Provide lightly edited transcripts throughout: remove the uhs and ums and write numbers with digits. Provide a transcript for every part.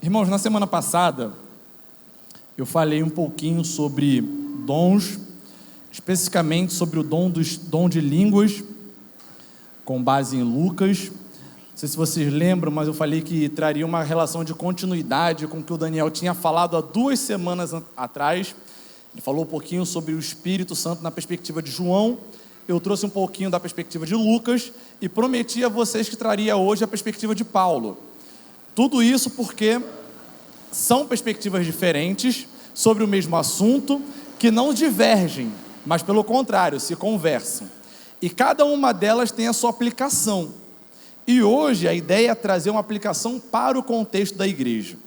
Irmãos, na semana passada, eu falei um pouquinho sobre dons, especificamente sobre o dom de línguas, com base em Lucas. Não sei se vocês lembram, mas eu falei que traria uma relação de continuidade com o que o Daniel tinha falado há 2 semanas atrás. Ele falou um pouquinho sobre o Espírito Santo na perspectiva de João. Eu trouxe um pouquinho da perspectiva de Lucas e prometi a vocês que traria hoje a perspectiva de Paulo. Tudo isso porque são perspectivas diferentes sobre o mesmo assunto, que não divergem, mas pelo contrário, se conversam. E cada uma delas tem a sua aplicação. E hoje a ideia é trazer uma aplicação para o contexto da igreja.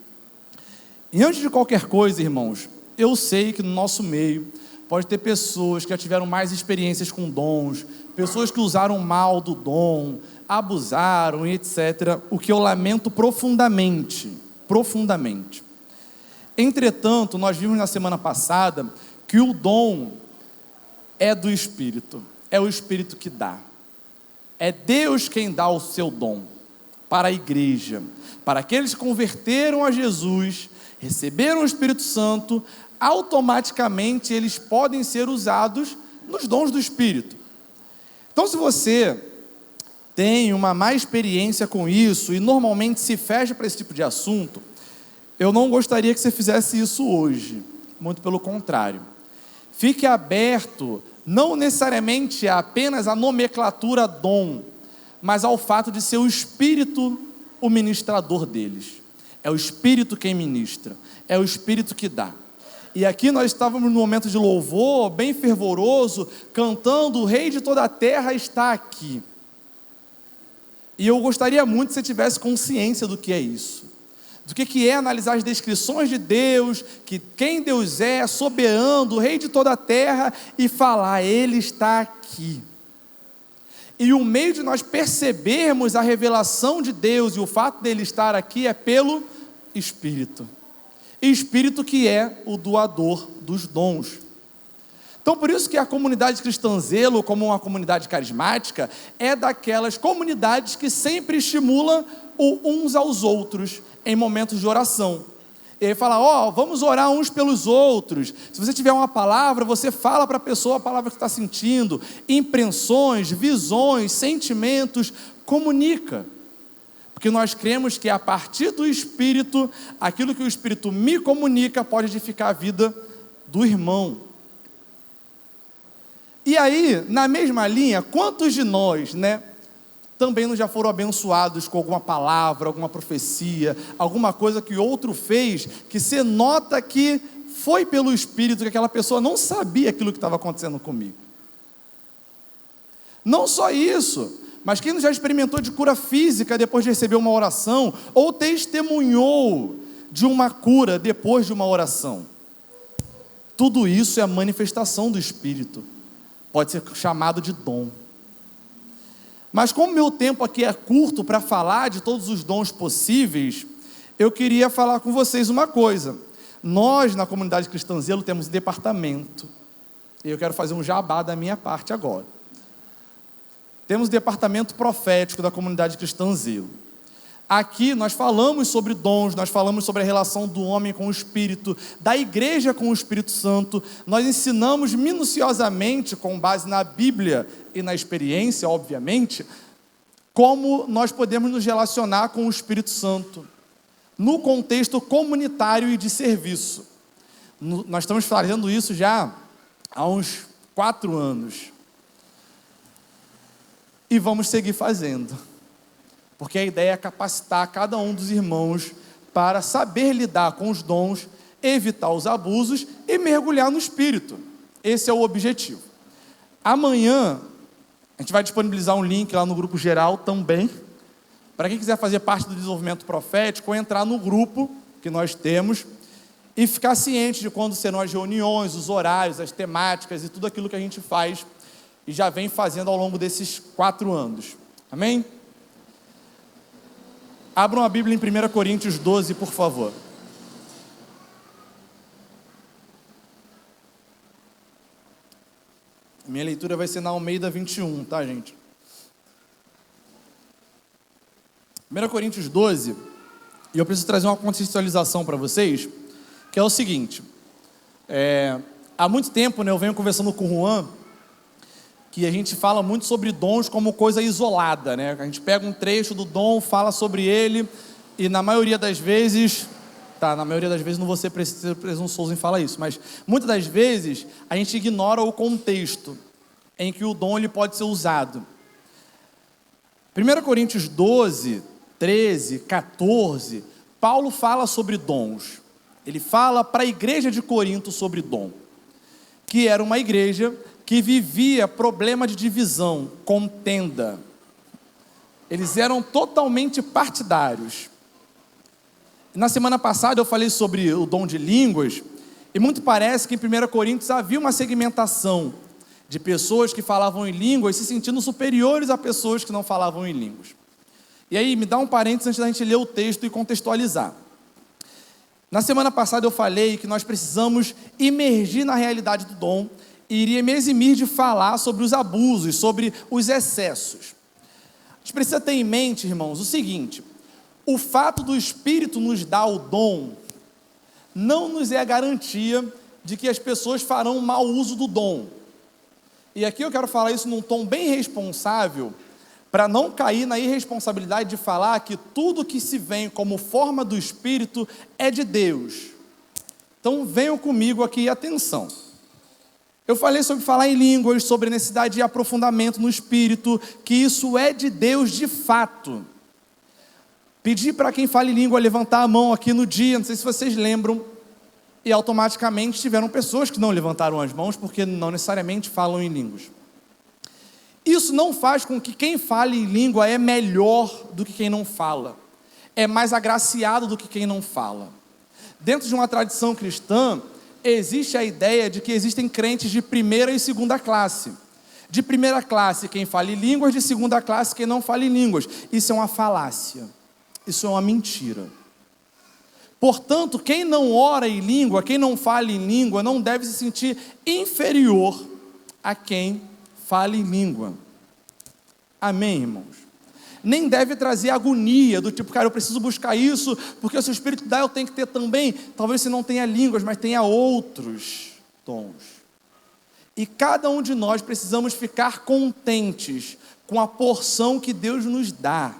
E antes de qualquer coisa, irmãos, eu sei que no nosso meio pode ter pessoas que já tiveram mais experiências com dons, pessoas que usaram mal do dom, abusaram e etc., o que eu lamento profundamente. Entretanto, nós vimos na semana passada que o dom é do Espírito, é o Espírito que dá. É Deus quem dá o seu dom para a igreja, para aqueles que converteram a Jesus, receberam o Espírito Santo, automaticamente eles podem ser usados nos dons do Espírito. Então, se você tem uma má experiência com isso e normalmente se fecha para esse tipo de assunto, eu não gostaria que você fizesse isso hoje, muito pelo contrário. Fique aberto, não necessariamente apenas à nomenclatura dom, mas ao fato de ser o Espírito o ministrador deles. É o Espírito quem ministra, é o Espírito que dá. E aqui nós estávamos num momento de louvor, bem fervoroso, cantando: o Rei de toda a terra está aqui. E eu gostaria muito que você tivesse consciência do que é isso. Do que é analisar as descrições de Deus, que quem Deus é soberano, o Rei de toda a terra, e falar: Ele está aqui. E o meio de nós percebermos a revelação de Deus e o fato dele estar aqui é pelo Espírito. Espírito que é o doador dos dons. Então, por isso que a comunidade Cristã Zelo, como uma comunidade carismática, é daquelas comunidades que sempre estimula uns aos outros em momentos de oração. E aí fala: vamos orar uns pelos outros. Se você tiver uma palavra, você fala para a pessoa a palavra que está sentindo. Impressões, visões, sentimentos, comunica. Porque nós cremos que a partir do Espírito, aquilo que o Espírito me comunica pode edificar a vida do irmão. E aí, na mesma linha, quantos de nós, também não já foram abençoados com alguma palavra, alguma profecia, alguma coisa que outro fez, que você nota que foi pelo Espírito, que aquela pessoa não sabia aquilo que estava acontecendo comigo? Não só isso, mas quem já experimentou de cura física depois de receber uma oração, ou testemunhou de uma cura depois de uma oração? Tudo isso é a manifestação do Espírito, pode ser chamado de dom. Mas como meu tempo aqui é curto para falar de todos os dons possíveis, eu queria falar com vocês uma coisa. Nós, na comunidade Cristã Zelo, temos um departamento, e eu quero fazer um jabá da minha parte agora. Temos o departamento profético da comunidade Cristã Zelo. Aqui nós falamos sobre dons, nós falamos sobre a relação do homem com o Espírito, da igreja com o Espírito Santo. Nós ensinamos minuciosamente, com base na Bíblia e na experiência, obviamente, como nós podemos nos relacionar com o Espírito Santo, no contexto comunitário e de serviço. Nós estamos fazendo isso já há uns 4 anos. E vamos seguir fazendo. Porque a ideia é capacitar cada um dos irmãos para saber lidar com os dons, evitar os abusos e mergulhar no Espírito. Esse é o objetivo. Amanhã, a gente vai disponibilizar um link lá no grupo geral também, para quem quiser fazer parte do desenvolvimento profético, ou entrar no grupo que nós temos e ficar ciente de quando serão as reuniões, os horários, as temáticas e tudo aquilo que a gente faz e já vem fazendo ao longo desses 4 anos. Amém? Abram a Bíblia em 1 Coríntios 12, por favor. Minha leitura vai ser na Almeida 21, tá, gente? 1 Coríntios 12, E eu preciso trazer uma contextualização para vocês, que é o seguinte. Há muito tempo, né, eu venho conversando com o Juan, que a gente fala muito sobre dons como coisa isolada, né? A gente pega um trecho do dom, fala sobre ele, e na maioria das vezes, não vou ser presunçoso em falar isso, mas muitas das vezes a gente ignora o contexto em que o dom ele pode ser usado. 1 Coríntios 12, 13, 14, Paulo fala sobre dons. Ele fala para a igreja de Corinto sobre dom, que era uma igreja que vivia problema de divisão, contenda. Eles eram totalmente partidários. Na semana passada eu falei sobre o dom de línguas, e muito parece que em 1 Coríntios havia uma segmentação de pessoas que falavam em línguas se sentindo superiores a pessoas que não falavam em línguas. E aí, me dá um parênteses antes da gente ler o texto e contextualizar. Na semana passada eu falei que nós precisamos imergir na realidade do dom, e iria me eximir de falar sobre os abusos, sobre os excessos. A gente precisa ter em mente, irmãos, o seguinte: o fato do Espírito nos dar o dom não nos é a garantia de que as pessoas farão mau uso do dom. E aqui eu quero falar isso num tom bem responsável, para não cair na irresponsabilidade de falar que tudo que se vem como forma do Espírito é de Deus. Então venham comigo aqui e atenção. Eu falei sobre falar em línguas, sobre necessidade de aprofundamento no Espírito, que isso é de Deus de fato. Pedi para quem fala em língua levantar a mão aqui no dia, não sei se vocês lembram, e automaticamente tiveram pessoas que não levantaram as mãos, porque não necessariamente falam em línguas. Isso não faz com que quem fale em língua é melhor do que quem não fala, é mais agraciado do que quem não fala. Dentro de uma tradição cristã, existe a ideia de que existem crentes de primeira e segunda classe. De primeira classe quem fala em línguas, de segunda classe quem não fala em línguas. Isso é uma falácia, isso é uma mentira. Portanto, quem não ora em língua, quem não fala em língua, não deve se sentir inferior a quem fala em língua. Amém, irmãos? Nem deve trazer agonia, do tipo, cara, eu preciso buscar isso, porque se o Espírito dá, eu tenho que ter também. Talvez você não tenha línguas, mas tenha outros dons. E cada um de nós precisamos ficar contentes com a porção que Deus nos dá.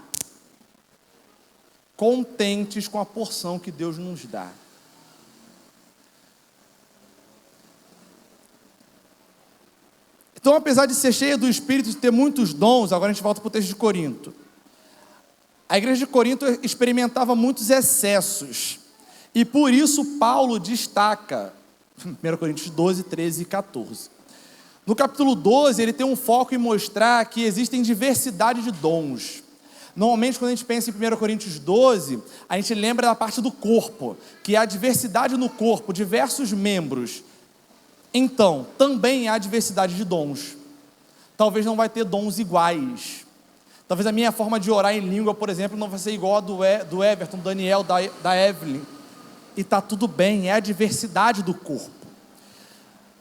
Contentes com a porção que Deus nos dá. Então, apesar de ser cheia do Espírito, de ter muitos dons, agora a gente volta para o texto de Corinto. A igreja de Corinto experimentava muitos excessos, e por isso Paulo destaca 1 Coríntios 12, 13 e 14. No capítulo 12, ele tem um foco em mostrar que existem diversidade de dons. Normalmente, quando a gente pensa em 1 Coríntios 12, a gente lembra da parte do corpo, que há diversidade no corpo, diversos membros. Então, também há diversidade de dons. Talvez não vai ter dons iguais. Talvez a minha forma de orar em língua, por exemplo, não vai ser igual a do Everton, do Daniel, da Evelyn. E está tudo bem, é a diversidade do corpo.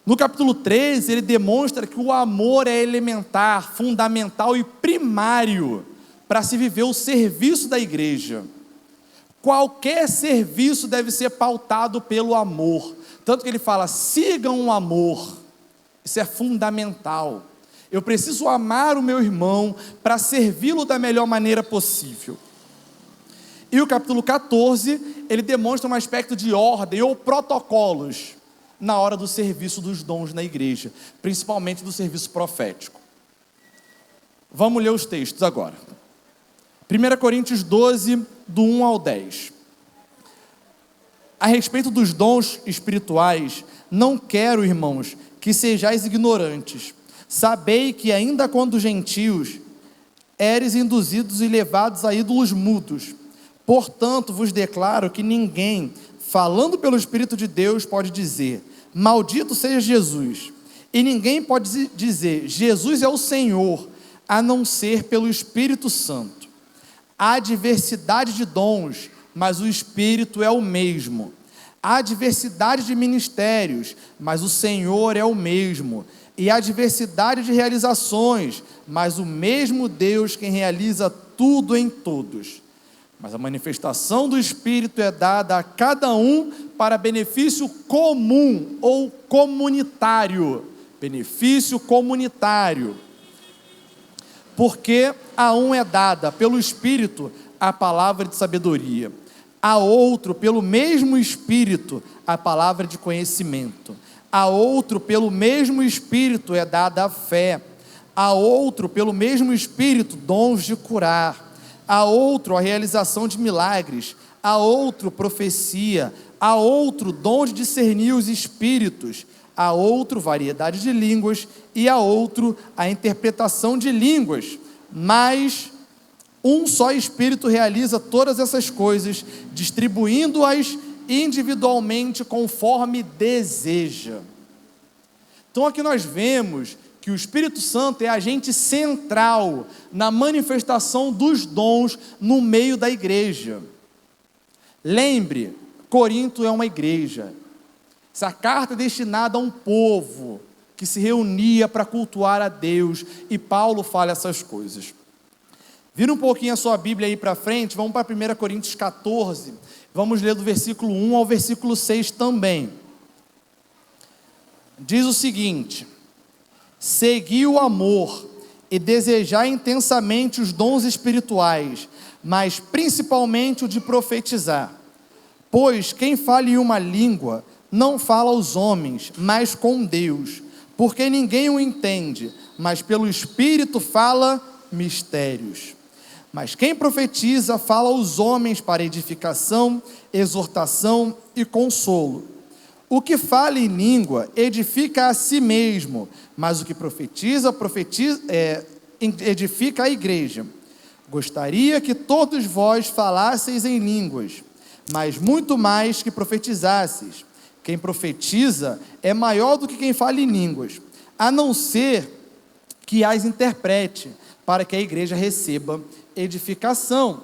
No capítulo 13, ele demonstra que o amor é elementar, fundamental e primário para se viver o serviço da igreja. Qualquer serviço deve ser pautado pelo amor. Tanto que ele fala, sigam o amor. Isso é fundamental. Eu preciso amar o meu irmão para servi-lo da melhor maneira possível. E o capítulo 14, ele demonstra um aspecto de ordem ou protocolos na hora do serviço dos dons na igreja, principalmente do serviço profético. Vamos ler os textos agora. 1 Coríntios 12, do 1 ao 10. A respeito dos dons espirituais, não quero, irmãos, que sejais ignorantes. Sabei que ainda quando gentios, éreis induzidos e levados a ídolos mudos. Portanto, vos declaro que ninguém, falando pelo Espírito de Deus, pode dizer, maldito seja Jesus. E ninguém pode dizer, Jesus é o Senhor, a não ser pelo Espírito Santo. Há diversidade de dons, mas o Espírito é o mesmo. Há diversidade de ministérios, mas o Senhor é o mesmo. E há diversidade de realizações, mas o mesmo Deus quem realiza tudo em todos. Mas a manifestação do Espírito é dada a cada um para benefício comum ou comunitário. Benefício comunitário. Porque a um é dada pelo Espírito a palavra de sabedoria, a outro pelo mesmo Espírito a palavra de conhecimento, a outro pelo mesmo Espírito é dada a fé, a outro pelo mesmo Espírito dons de curar, a outro a realização de milagres, a outro profecia, a outro dom de discernir os espíritos, a outro variedade de línguas e a outro a interpretação de línguas. Mas um só Espírito realiza todas essas coisas, distribuindo-as individualmente conforme deseja. Então aqui nós vemos que o Espírito Santo é agente central na manifestação dos dons no meio da igreja. Lembre, Corinto é uma igreja. Essa carta é destinada a um povo que se reunia para cultuar a Deus, e Paulo fala essas coisas. Vira um pouquinho a sua Bíblia aí para frente, vamos para 1 Coríntios 14, vamos ler do versículo 1 ao versículo 6 também. Diz o seguinte: segui o amor e desejai intensamente os dons espirituais, mas principalmente o de profetizar. Pois quem fala em uma língua não fala aos homens, mas com Deus, porque ninguém o entende, mas pelo Espírito fala mistérios. Mas quem profetiza fala aos homens para edificação, exortação e consolo. O que fala em língua edifica a si mesmo, mas o que profetiza edifica a igreja. Gostaria que todos vós falasseis em línguas, mas muito mais que profetizasseis. Quem profetiza é maior do que quem fala em línguas, a não ser que as interprete, para que a igreja receba edificação.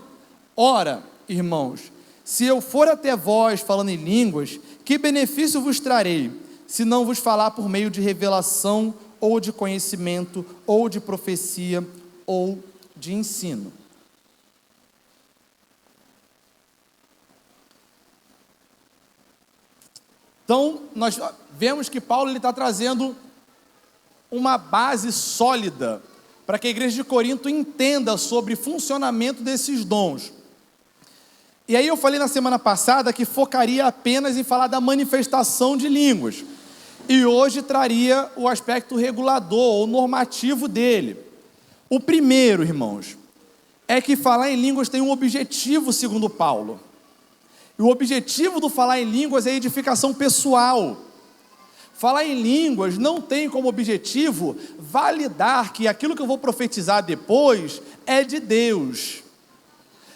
Ora, irmãos, se eu for até vós falando em línguas, que benefício vos trarei, se não vos falar por meio de revelação, ou de conhecimento, ou de profecia, ou de ensino? Então, nós vemos que Paulo está trazendo uma base sólida para que a igreja de Corinto entenda sobre o funcionamento desses dons. E aí eu falei na semana passada que focaria apenas em falar da manifestação de línguas. E hoje traria o aspecto regulador ou normativo dele. O primeiro, irmãos, é que falar em línguas tem um objetivo, segundo Paulo. E o objetivo do falar em línguas é edificação pessoal. Falar em línguas não tem como objetivo validar que aquilo que eu vou profetizar depois é de Deus.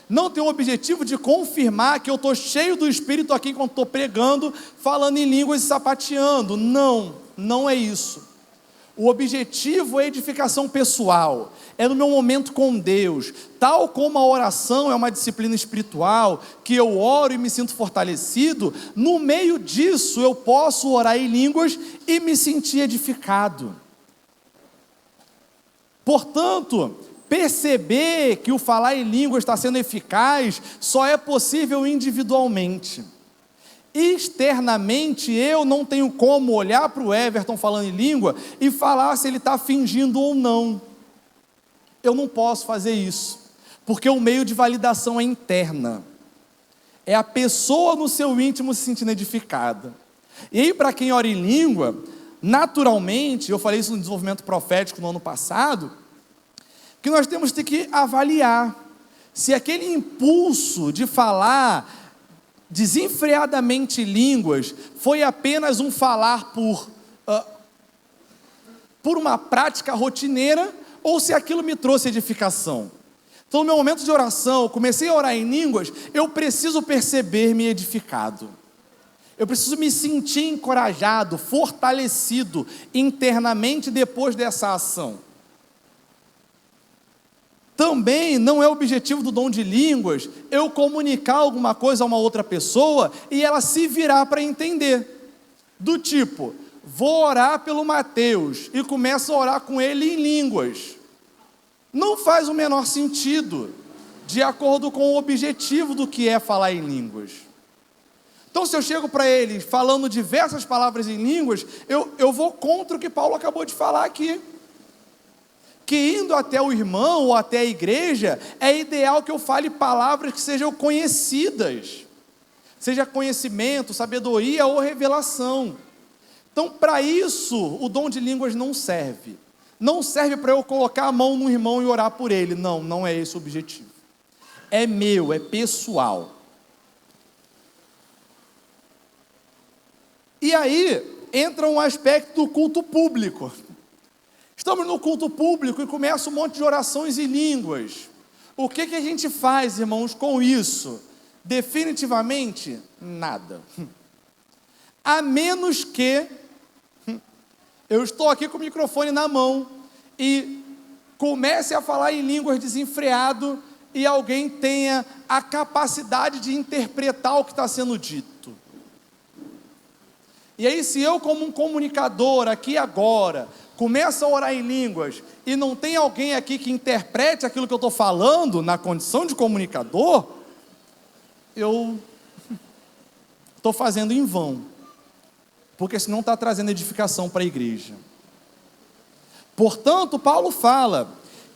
Não tem o objetivo de confirmar que eu estou cheio do Espírito aqui enquanto estou pregando, falando em línguas e sapateando. Não, não é isso. O objetivo é edificação pessoal, é no meu momento com Deus. Tal como a oração é uma disciplina espiritual, que eu oro e me sinto fortalecido, no meio disso eu posso orar em línguas e me sentir edificado. Portanto, perceber que o falar em línguas está sendo eficaz só é possível individualmente. Externamente, eu não tenho como olhar para o Everton falando em língua e falar se ele está fingindo ou não. Eu não posso fazer isso, porque o meio de validação é interna. É a pessoa no seu íntimo se sentindo edificada. E aí, para quem ora em língua, naturalmente, eu falei isso no desenvolvimento profético no ano passado, que nós temos que avaliar se aquele impulso de falar desenfreadamente línguas foi apenas um falar por uma prática rotineira, ou se aquilo me trouxe edificação. Então, no meu momento de oração, eu comecei a orar em línguas, eu preciso perceber-me edificado. Eu preciso me sentir encorajado, fortalecido internamente depois dessa ação. Também não é o objetivo do dom de línguas eu comunicar alguma coisa a uma outra pessoa e ela se virar para entender. Do tipo, vou orar pelo Mateus e começo a orar com ele em línguas. Não faz o menor sentido. de acordo com o objetivo do que é falar em línguas. Então, se eu chego para ele falando diversas palavras em línguas, eu vou contra o que Paulo acabou de falar aqui. Que indo até o irmão ou até a igreja, é ideal que eu fale palavras que sejam conhecidas, seja conhecimento, sabedoria ou revelação. Então, para isso, o dom de línguas não serve. Não serve para eu colocar a mão no irmão e orar por ele. Não, não é esse o objetivo. É meu, é pessoal. E aí, entra um aspecto do culto público. Estamos no culto público e começa um monte de orações em línguas. O que a gente faz, irmãos, com isso? Definitivamente, nada. A menos que eu estou aqui com o microfone na mão e comece a falar em línguas desenfreado e alguém tenha a capacidade de interpretar o que está sendo dito. E aí, se eu, como um comunicador aqui agora, começo a orar em línguas e não tem alguém aqui que interprete aquilo que eu estou falando na condição de comunicador, eu estou fazendo em vão, porque senão está trazendo edificação para a igreja. Portanto, Paulo fala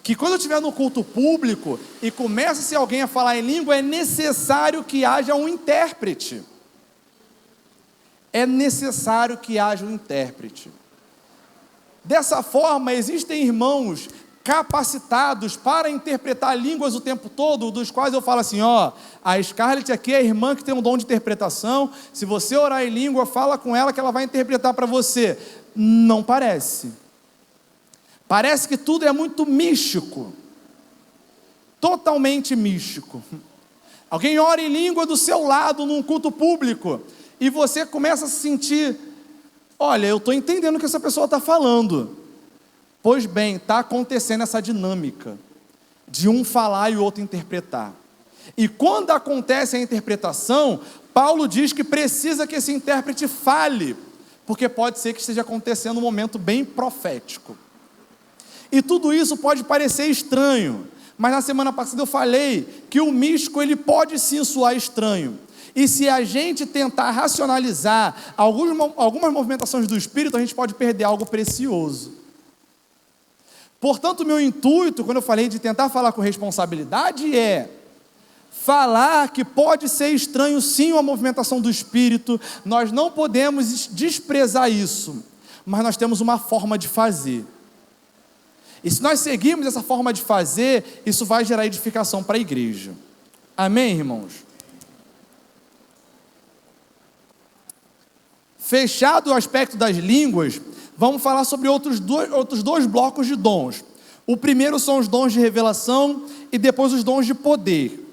que quando eu estiver no culto público e começa-se alguém a falar em língua, é necessário que haja um intérprete. É necessário que haja um intérprete. Dessa forma, existem irmãos capacitados para interpretar línguas o tempo todo, dos quais eu falo assim, a Scarlett aqui é a irmã que tem um dom de interpretação, se você orar em língua, fala com ela que ela vai interpretar para você. Não parece. Parece que tudo é muito místico. Totalmente místico. Alguém ora em língua do seu lado, num culto público, e você começa a se sentir, olha, eu estou entendendo o que essa pessoa está falando. Pois bem, está acontecendo essa dinâmica de um falar e o outro interpretar. E quando acontece a interpretação, Paulo diz que precisa que esse intérprete fale, porque pode ser que esteja acontecendo um momento bem profético. E tudo isso pode parecer estranho, mas na semana passada eu falei que o místico ele pode sim soar estranho. E se a gente tentar racionalizar algumas movimentações do Espírito, a gente pode perder algo precioso. Portanto, o meu intuito, quando eu falei de tentar falar com responsabilidade, é falar que pode ser estranho sim a movimentação do Espírito, nós não podemos desprezar isso, mas nós temos uma forma de fazer. E se nós seguirmos essa forma de fazer, isso vai gerar edificação para a igreja. Amém, irmãos? Fechado o aspecto das línguas, vamos falar sobre outros dois blocos de dons. O primeiro são os dons de revelação e depois os dons de poder.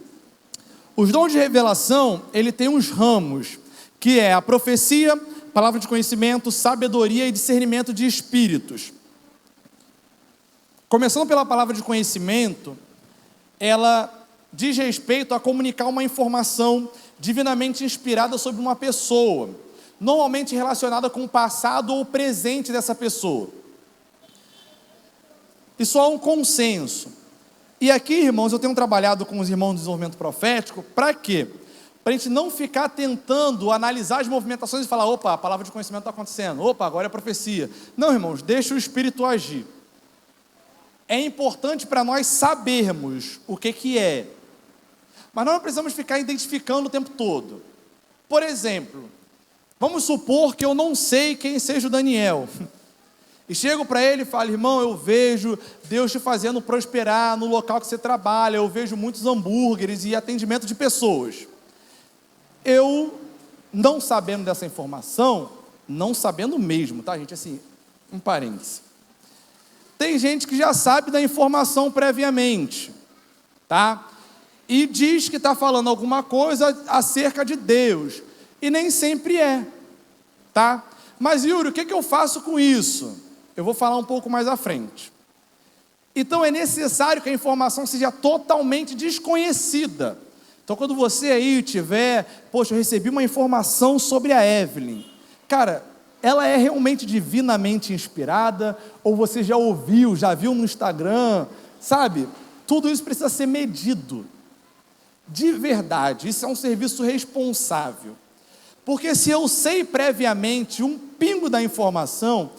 Os dons de revelação, ele tem uns ramos, que é a profecia, palavra de conhecimento, sabedoria e discernimento de espíritos. Começando pela palavra de conhecimento, ela diz respeito a comunicar uma informação divinamente inspirada sobre uma pessoa, normalmente relacionada com o passado ou o presente dessa pessoa. Isso há um consenso. E aqui, irmãos, eu tenho trabalhado com os irmãos do desenvolvimento profético, para quê? Para a gente não ficar tentando analisar as movimentações e falar, opa, a palavra de conhecimento está acontecendo, opa, agora é profecia. Não, irmãos, deixa o Espírito agir. É importante para nós sabermos o que é, mas nós não precisamos ficar identificando o tempo todo. Por exemplo, vamos supor que eu não sei quem seja o Daniel, e chego para ele e falo, irmão, eu vejo Deus te fazendo prosperar no local que você trabalha, eu vejo muitos hambúrgueres e atendimento de pessoas. Eu, não sabendo dessa informação, não sabendo mesmo, tá, gente, assim, um parêntese. Tem gente que já sabe da informação previamente, tá? E diz que está falando alguma coisa acerca de Deus, e nem sempre é, tá? Mas Yuri, o que eu faço com isso? Eu vou falar um pouco mais à frente. Então é necessário que a informação seja totalmente desconhecida. Então quando você aí tiver, poxa, eu recebi uma informação sobre a Evelyn, cara, ela é realmente divinamente inspirada, ou você já ouviu, já viu no Instagram, sabe? Tudo isso precisa ser medido. de verdade, isso é um serviço responsável. Porque se eu sei previamente um pingo da informação,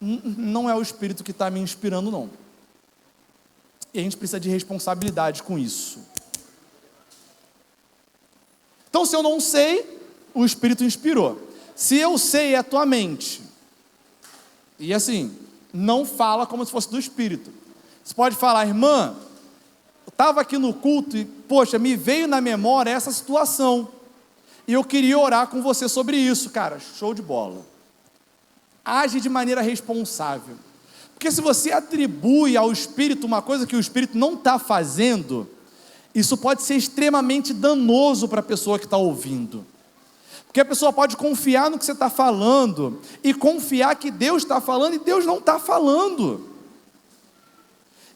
não é o Espírito que está me inspirando, não. E a gente precisa de responsabilidade com isso. Então, se eu não sei, o Espírito inspirou. Se eu sei, é a tua mente. E assim, não fala como se fosse do Espírito. Você pode falar, irmã, eu estava aqui no culto e, poxa, me veio na memória essa situação. E eu queria orar com você sobre isso, cara. Show de bola. Age de maneira responsável. Porque se você atribui ao Espírito uma coisa que o Espírito não está fazendo, isso pode ser extremamente danoso para a pessoa que está ouvindo. Porque a pessoa pode confiar no que você está falando e confiar que Deus está falando e Deus não está falando.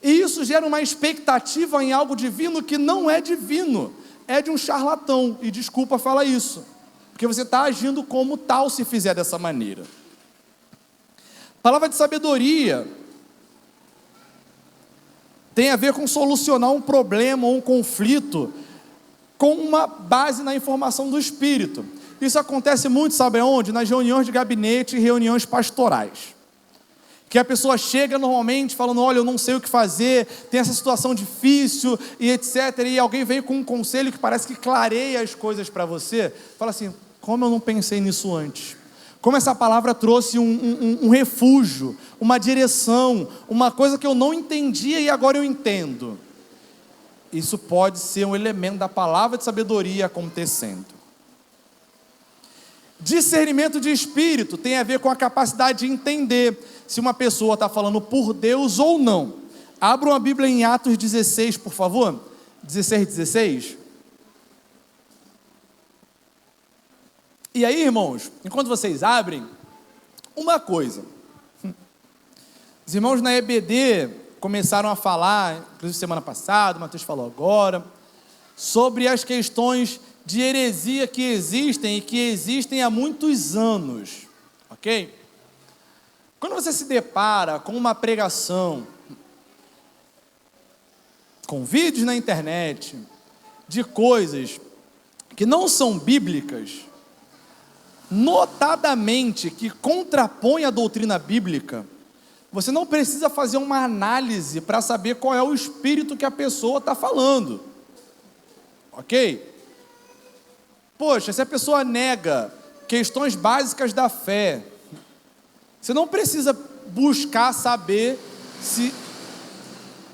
E isso gera uma expectativa em algo divino que não é divino, é de um charlatão. E desculpa falar isso, porque você está agindo como tal se fizer dessa maneira. Palavra de sabedoria tem a ver com solucionar um problema ou um conflito com uma base na informação do Espírito. Isso acontece muito, sabe aonde? Nas reuniões de gabinete e reuniões pastorais. Que a pessoa chega normalmente falando, olha, eu não sei o que fazer, tem essa situação difícil e etc. E alguém vem com um conselho que parece que clareia as coisas para você. Fala assim, como eu não pensei nisso antes? Como essa palavra trouxe um refúgio, uma direção, uma coisa que eu não entendia e agora eu entendo. Isso pode ser um elemento da palavra de sabedoria acontecendo. Discernimento de espírito tem a ver com a capacidade de entender se uma pessoa está falando por Deus ou não. Abram a Bíblia em Atos 16, por favor. 16. E aí, irmãos, enquanto vocês abrem, uma coisa. Os irmãos na EBD começaram a falar, inclusive semana passada, o Matheus falou agora, sobre as questões de heresia que existem e que existem há muitos anos, ok? Quando você se depara com uma pregação, com vídeos na internet, de coisas que não são bíblicas, notadamente que contrapõem a doutrina bíblica, você não precisa fazer uma análise para saber qual é o espírito que a pessoa está falando, ok? Poxa, se a pessoa nega questões básicas da fé, você não precisa buscar saber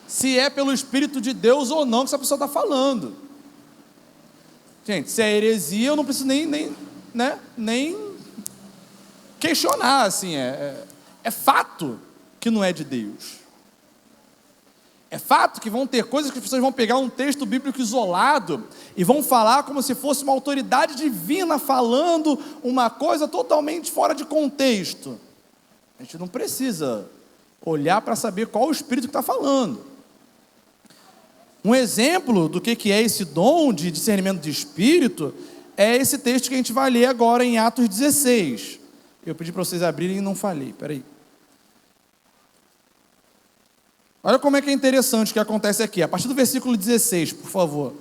se é pelo Espírito de Deus ou não que essa pessoa está falando. Gente, se é heresia, eu não preciso nem questionar, assim, é fato que não é de Deus. É fato que vão ter coisas que as pessoas vão pegar um texto bíblico isolado e vão falar como se fosse uma autoridade divina falando uma coisa totalmente fora de contexto. A gente não precisa olhar para saber qual o espírito que está falando. Um exemplo do que é esse dom de discernimento de espírito é esse texto que a gente vai ler agora em Atos 16. Eu pedi para vocês abrirem e não falei, peraí. Olha como é que é interessante o que acontece aqui. A partir do versículo 16, por favor.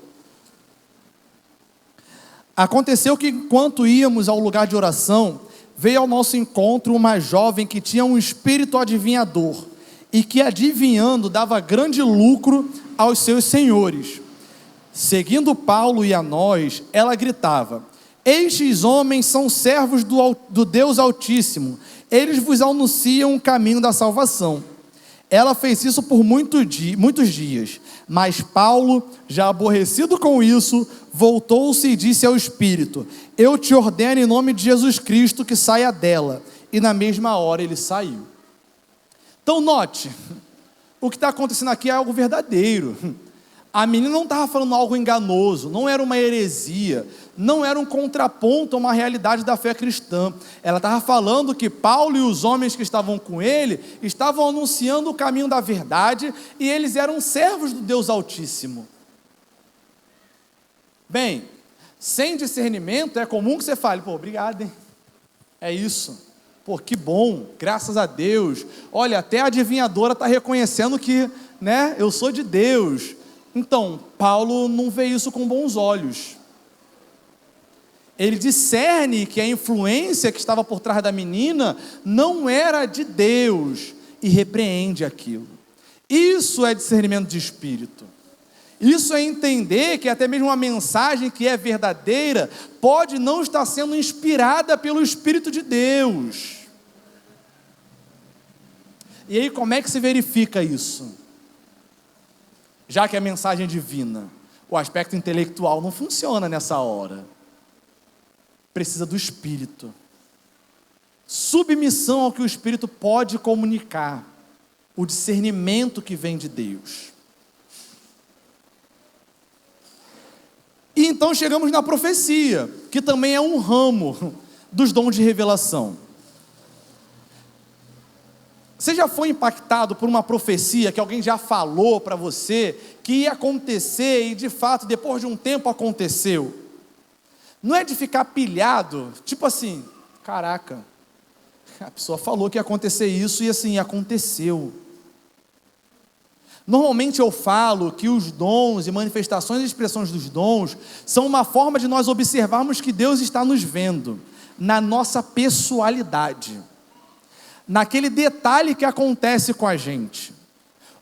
Aconteceu que enquanto íamos ao lugar de oração, veio ao nosso encontro uma jovem que tinha um espírito adivinhador e que adivinhando dava grande lucro aos seus senhores. Seguindo Paulo e a nós, ela gritava, estes homens são servos do Deus Altíssimo, eles vos anunciam o caminho da salvação. Ela fez isso por muitos dias, mas Paulo, já aborrecido com isso, voltou-se e disse ao Espírito, eu te ordeno em nome de Jesus Cristo que saia dela. E na mesma hora ele saiu. Então note, o que está acontecendo aqui é algo verdadeiro. A menina não estava falando algo enganoso, não era uma heresia, não era um contraponto a uma realidade da fé cristã. Ela estava falando que Paulo e os homens que estavam com ele estavam anunciando o caminho da verdade e eles eram servos do Deus Altíssimo. Bem, sem discernimento é comum que você fale, pô, obrigado, hein? É isso. Pô, que bom, graças a Deus. Olha, até a adivinhadora está reconhecendo que, né, eu sou de Deus. Então, Paulo não vê isso com bons olhos. Ele discerne que a influência que estava por trás da menina não era de Deus e repreende aquilo. Isso é discernimento de espírito. Isso é entender que até mesmo uma mensagem que é verdadeira pode não estar sendo inspirada pelo Espírito de Deus. E aí como é que se verifica isso? Já que a mensagem é divina, o aspecto intelectual não funciona nessa hora. Precisa do Espírito. Submissão ao que o Espírito pode comunicar. O discernimento que vem de Deus. E então chegamos na profecia, que também é um ramo dos dons de revelação. Você já foi impactado por uma profecia que alguém já falou para você que ia acontecer e de fato depois de um tempo aconteceu? Não é de ficar pilhado, tipo assim, caraca, a pessoa falou que ia acontecer isso e assim, aconteceu. Normalmente eu falo que os dons e manifestações e expressões dos dons são uma forma de nós observarmos que Deus está nos vendo, na nossa pessoalidade, naquele detalhe que acontece com a gente.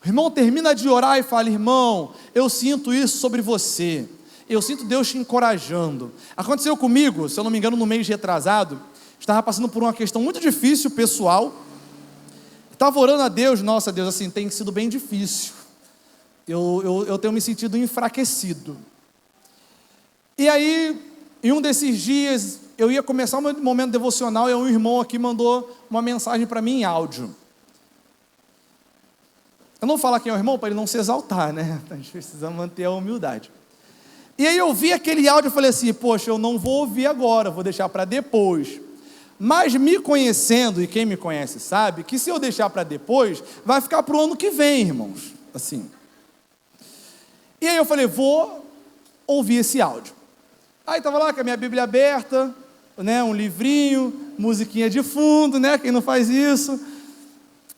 O irmão termina de orar e fala: irmão, eu sinto isso sobre você, eu sinto Deus te encorajando. Aconteceu comigo, se eu não me engano, no mês retrasado, estava passando por uma questão muito difícil, pessoal. Estava orando a Deus, nossa Deus, assim, tem sido bem difícil. Eu tenho me sentido enfraquecido. E aí, em um desses dias, eu ia começar um momento devocional e um irmão aqui mandou uma mensagem para mim em áudio. Eu não vou falar quem é o irmão para ele não se exaltar, né? A gente precisa manter a humildade. E aí eu vi aquele áudio e falei assim, poxa, eu não vou ouvir agora, vou deixar para depois. Mas me conhecendo, e quem me conhece sabe, que se eu deixar para depois, vai ficar para o ano que vem, irmãos. Assim. E aí eu falei, vou ouvir esse áudio. Aí estava lá com a minha Bíblia aberta, né, um livrinho, musiquinha de fundo, né, quem não faz isso.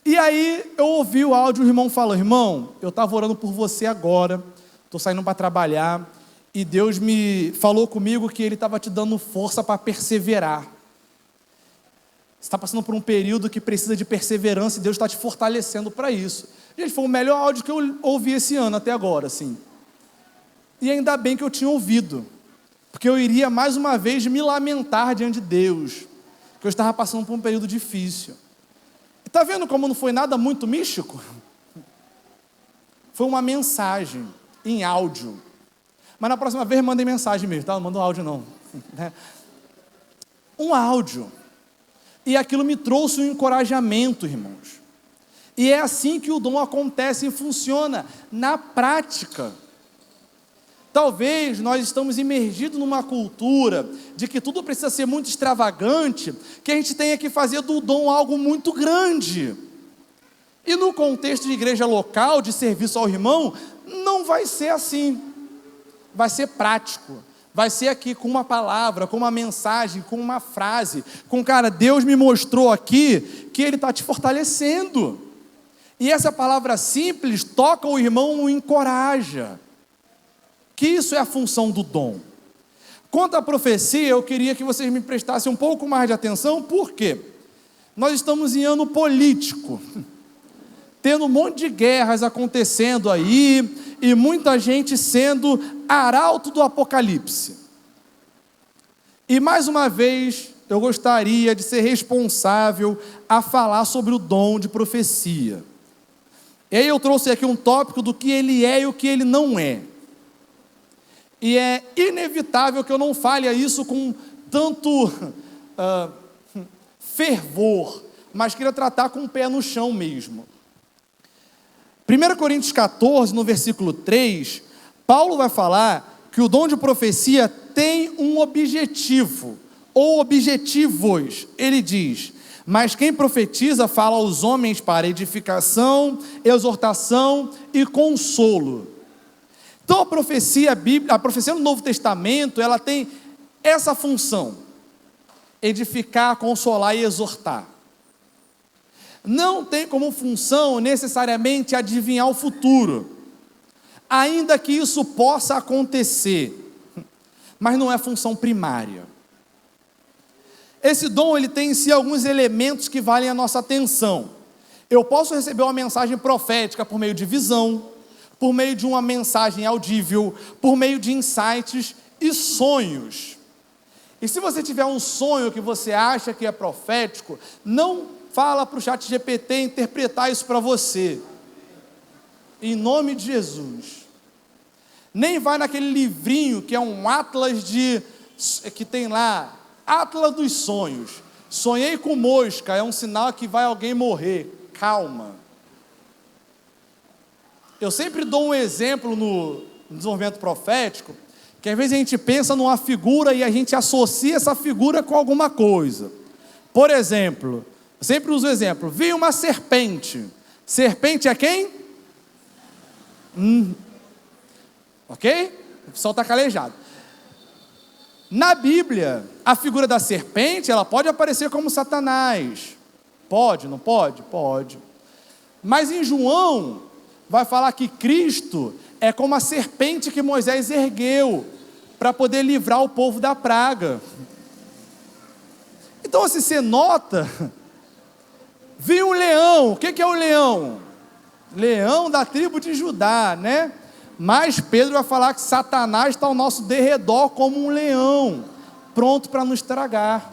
E aí eu ouvi o áudio, o irmão falou, irmão, eu estava orando por você agora, estou saindo para trabalhar, e Deus me falou comigo que Ele estava te dando força para perseverar. Você está passando por um período que precisa de perseverança e Deus está te fortalecendo para isso. Gente, foi o melhor áudio que eu ouvi esse ano até agora, assim. E ainda bem que eu tinha ouvido, porque eu iria mais uma vez me lamentar diante de Deus, que eu estava passando por um período difícil. E está vendo como não foi nada muito místico? Foi uma mensagem em áudio. Mas na próxima vez mandem mensagem mesmo, tá? Não manda um áudio não. Um áudio. E aquilo me trouxe um encorajamento, irmãos. E é assim que o dom acontece e funciona na prática. Talvez nós estamos imergidos numa cultura de que tudo precisa ser muito extravagante, que a gente tenha que fazer do dom algo muito grande. E no contexto de igreja local, de serviço ao irmão, não vai ser assim. Vai ser prático. Vai ser aqui com uma palavra, com uma mensagem, com uma frase, com cara, Deus me mostrou aqui que Ele está te fortalecendo. E essa palavra simples toca o irmão, o encoraja. Que isso é a função do dom. Quanto à profecia, eu queria que vocês me prestassem um pouco mais de atenção, por quê? Nós estamos em ano político, tendo um monte de guerras acontecendo aí, e muita gente sendo arauto do apocalipse. E mais uma vez, eu gostaria de ser responsável a falar sobre o dom de profecia. E aí eu trouxe aqui um tópico do que ele é e o que ele não é. E é inevitável que eu não fale isso com tanto fervor, mas queria tratar com o pé no chão mesmo. 1 Coríntios 14, no versículo 3, Paulo vai falar que o dom de profecia tem um objetivo, ou objetivos. Ele diz, mas quem profetiza fala aos homens para edificação, exortação e consolo. Então a profecia no Novo Testamento, ela tem essa função, edificar, consolar e exortar. Não tem como função necessariamente adivinhar o futuro. ainda que isso possa acontecer, mas não é função primária. Esse dom, ele tem em si alguns elementos que valem a nossa atenção. Eu posso receber uma mensagem profética por meio de visão, por meio de uma mensagem audível, por meio de insights e sonhos. E se você tiver um sonho que você acha que é profético, não fala para o ChatGPT interpretar isso para você. Em nome de Jesus. Nem vai naquele livrinho que é um atlas que tem lá, Atlas dos Sonhos. Sonhei com mosca, é um sinal que vai alguém morrer. Calma. Eu sempre dou um exemplo no desenvolvimento profético, que às vezes a gente pensa numa figura e a gente associa essa figura com alguma coisa. Por exemplo, eu sempre uso o exemplo, vi uma serpente. Serpente é quem? Ok? O pessoal está calejado. Na Bíblia, a figura da serpente, ela pode aparecer como Satanás. Pode, não pode? Pode. Mas em João, vai falar que Cristo é como a serpente que Moisés ergueu para poder livrar o povo da praga. Então, se você nota, viu um leão. O que é o leão? Leão da tribo de Judá, né? Mas Pedro vai falar que Satanás está ao nosso derredor como um leão, pronto para nos tragar.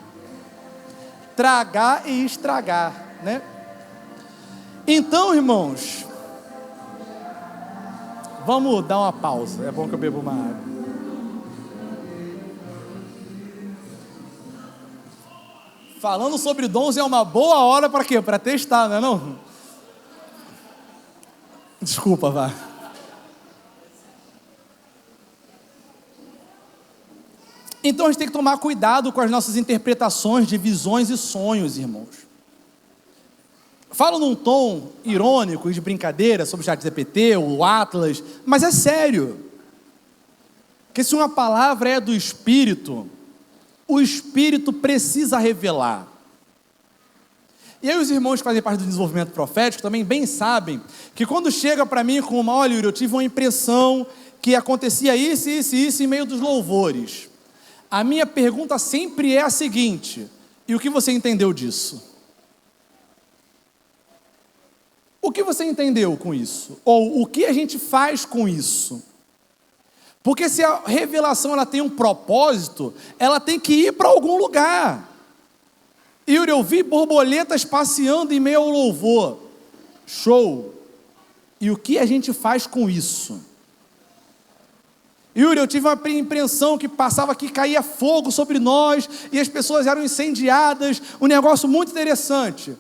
Tragar e estragar, né? Então, irmãos, vamos dar uma pausa. É bom que eu bebo uma água. Falando sobre dons é uma boa hora para quê? Para testar, não é não? Desculpa, vá. Então a gente tem que tomar cuidado com as nossas interpretações de visões e sonhos, irmãos. Falo num tom irônico e de brincadeira sobre o ChatGPT, o Atlas, mas é sério. Porque se uma palavra é do Espírito, o Espírito precisa revelar. E aí os irmãos que fazem parte do desenvolvimento profético também bem sabem que quando chega para mim com uma, olha, eu tive uma impressão que acontecia isso, isso e isso em meio dos louvores. A minha pergunta sempre é a seguinte: e o que você entendeu disso? O que você entendeu com isso? Ou o que a gente faz com isso? Porque se a revelação ela tem um propósito, ela tem que ir para algum lugar. Yuri, eu vi borboletas passeando em meio ao louvor. Show! E o que a gente faz com isso? Yuri, eu tive uma impressão que passava que caía fogo sobre nós e as pessoas eram incendiadas, um negócio muito interessante.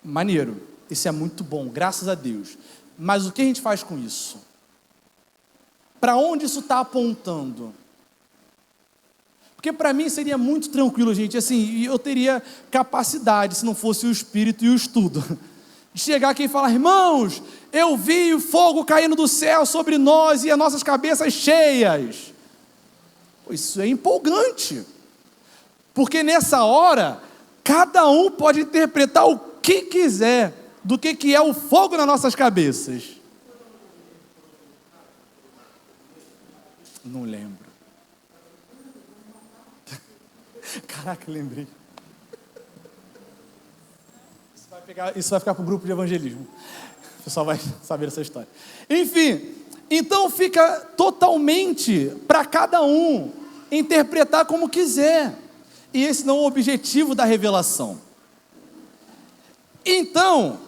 Maneiro, isso é muito bom, graças a Deus. Mas o que a gente faz com isso? Para onde isso está apontando? Porque para mim seria muito tranquilo, gente, assim, eu teria capacidade, se não fosse o Espírito e o estudo, de chegar aqui e falar, irmãos, eu vi o fogo caindo do céu sobre nós e as nossas cabeças cheias. Isso é empolgante, porque nessa hora, cada um pode interpretar o que quiser do que é o fogo nas nossas cabeças. Não lembro. Caraca, lembrei. Isso vai ficar para o grupo de evangelismo. O pessoal vai saber essa história. Enfim, então fica totalmente para cada um interpretar como quiser. E esse não é o objetivo da revelação. Então,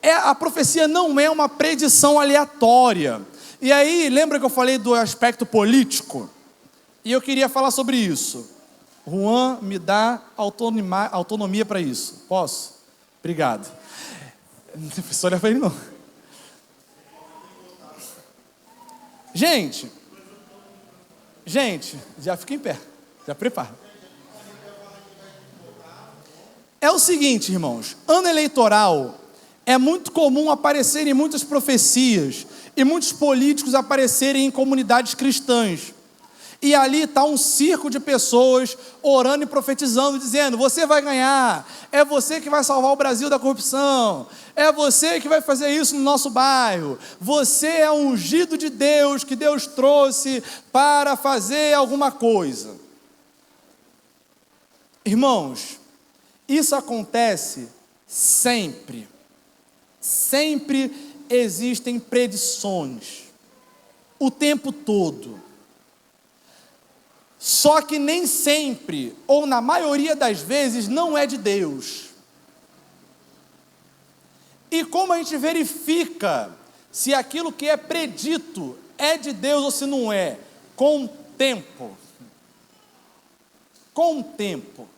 a profecia não é uma predição aleatória. E aí, lembra que eu falei do aspecto político? E eu queria falar sobre isso. Juan, me dá autonomia para isso. Posso? Obrigado. Não precisa olhar para ele, não. Gente, já fica em pé. Já prepara. É o seguinte, irmãos. Ano eleitoral é muito comum aparecerem muitas profecias e muitos políticos aparecerem em comunidades cristãs. e ali está um circo de pessoas orando e profetizando, dizendo: você vai ganhar, é você que vai salvar o Brasil da corrupção, é você que vai fazer isso no nosso bairro, você é o ungido de Deus, que Deus trouxe para fazer alguma coisa. Irmãos, isso acontece sempre. Sempre existem predições, o tempo todo. Só que nem sempre, ou na maioria das vezes, não é de Deus. E como a gente verifica se aquilo que é predito é de Deus ou se não é? Com o tempo. Com o tempo.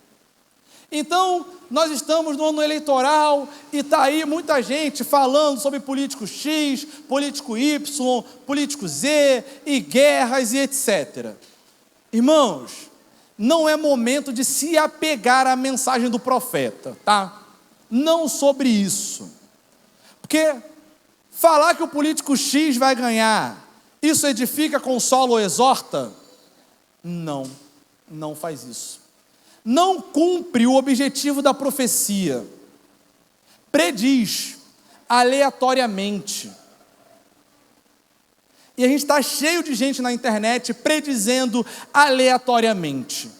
Então, nós estamos no ano eleitoral e está aí muita gente falando sobre político X, político Y, político Z, e guerras e etc. Irmãos, não é momento de se apegar à mensagem do profeta, tá? Não sobre isso. Porque falar que o político X vai ganhar, isso edifica, consola ou exorta? Não, não faz isso. Não cumpre o objetivo da profecia, prediz aleatoriamente. E a gente está cheio de gente na internet predizendo aleatoriamente.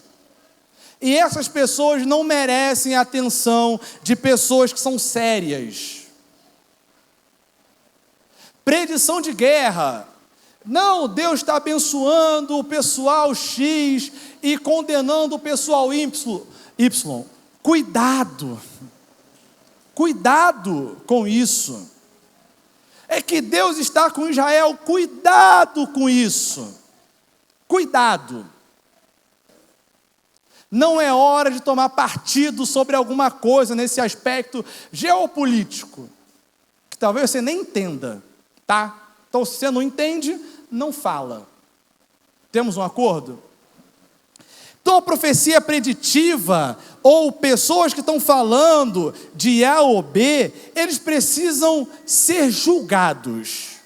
E essas pessoas não merecem a atenção de pessoas que são sérias. Predição de guerra. Não, Deus está abençoando o pessoal X e condenando o pessoal Y. Cuidado. Cuidado com isso. É que Deus está com Israel. Cuidado com isso. Cuidado. Não é hora de tomar partido sobre alguma coisa nesse aspecto geopolítico, que talvez você nem entenda, tá? Então, se você não entende, não fala. Temos um acordo? Então, a profecia preditiva, ou pessoas que estão falando de A ou B, eles precisam ser julgados.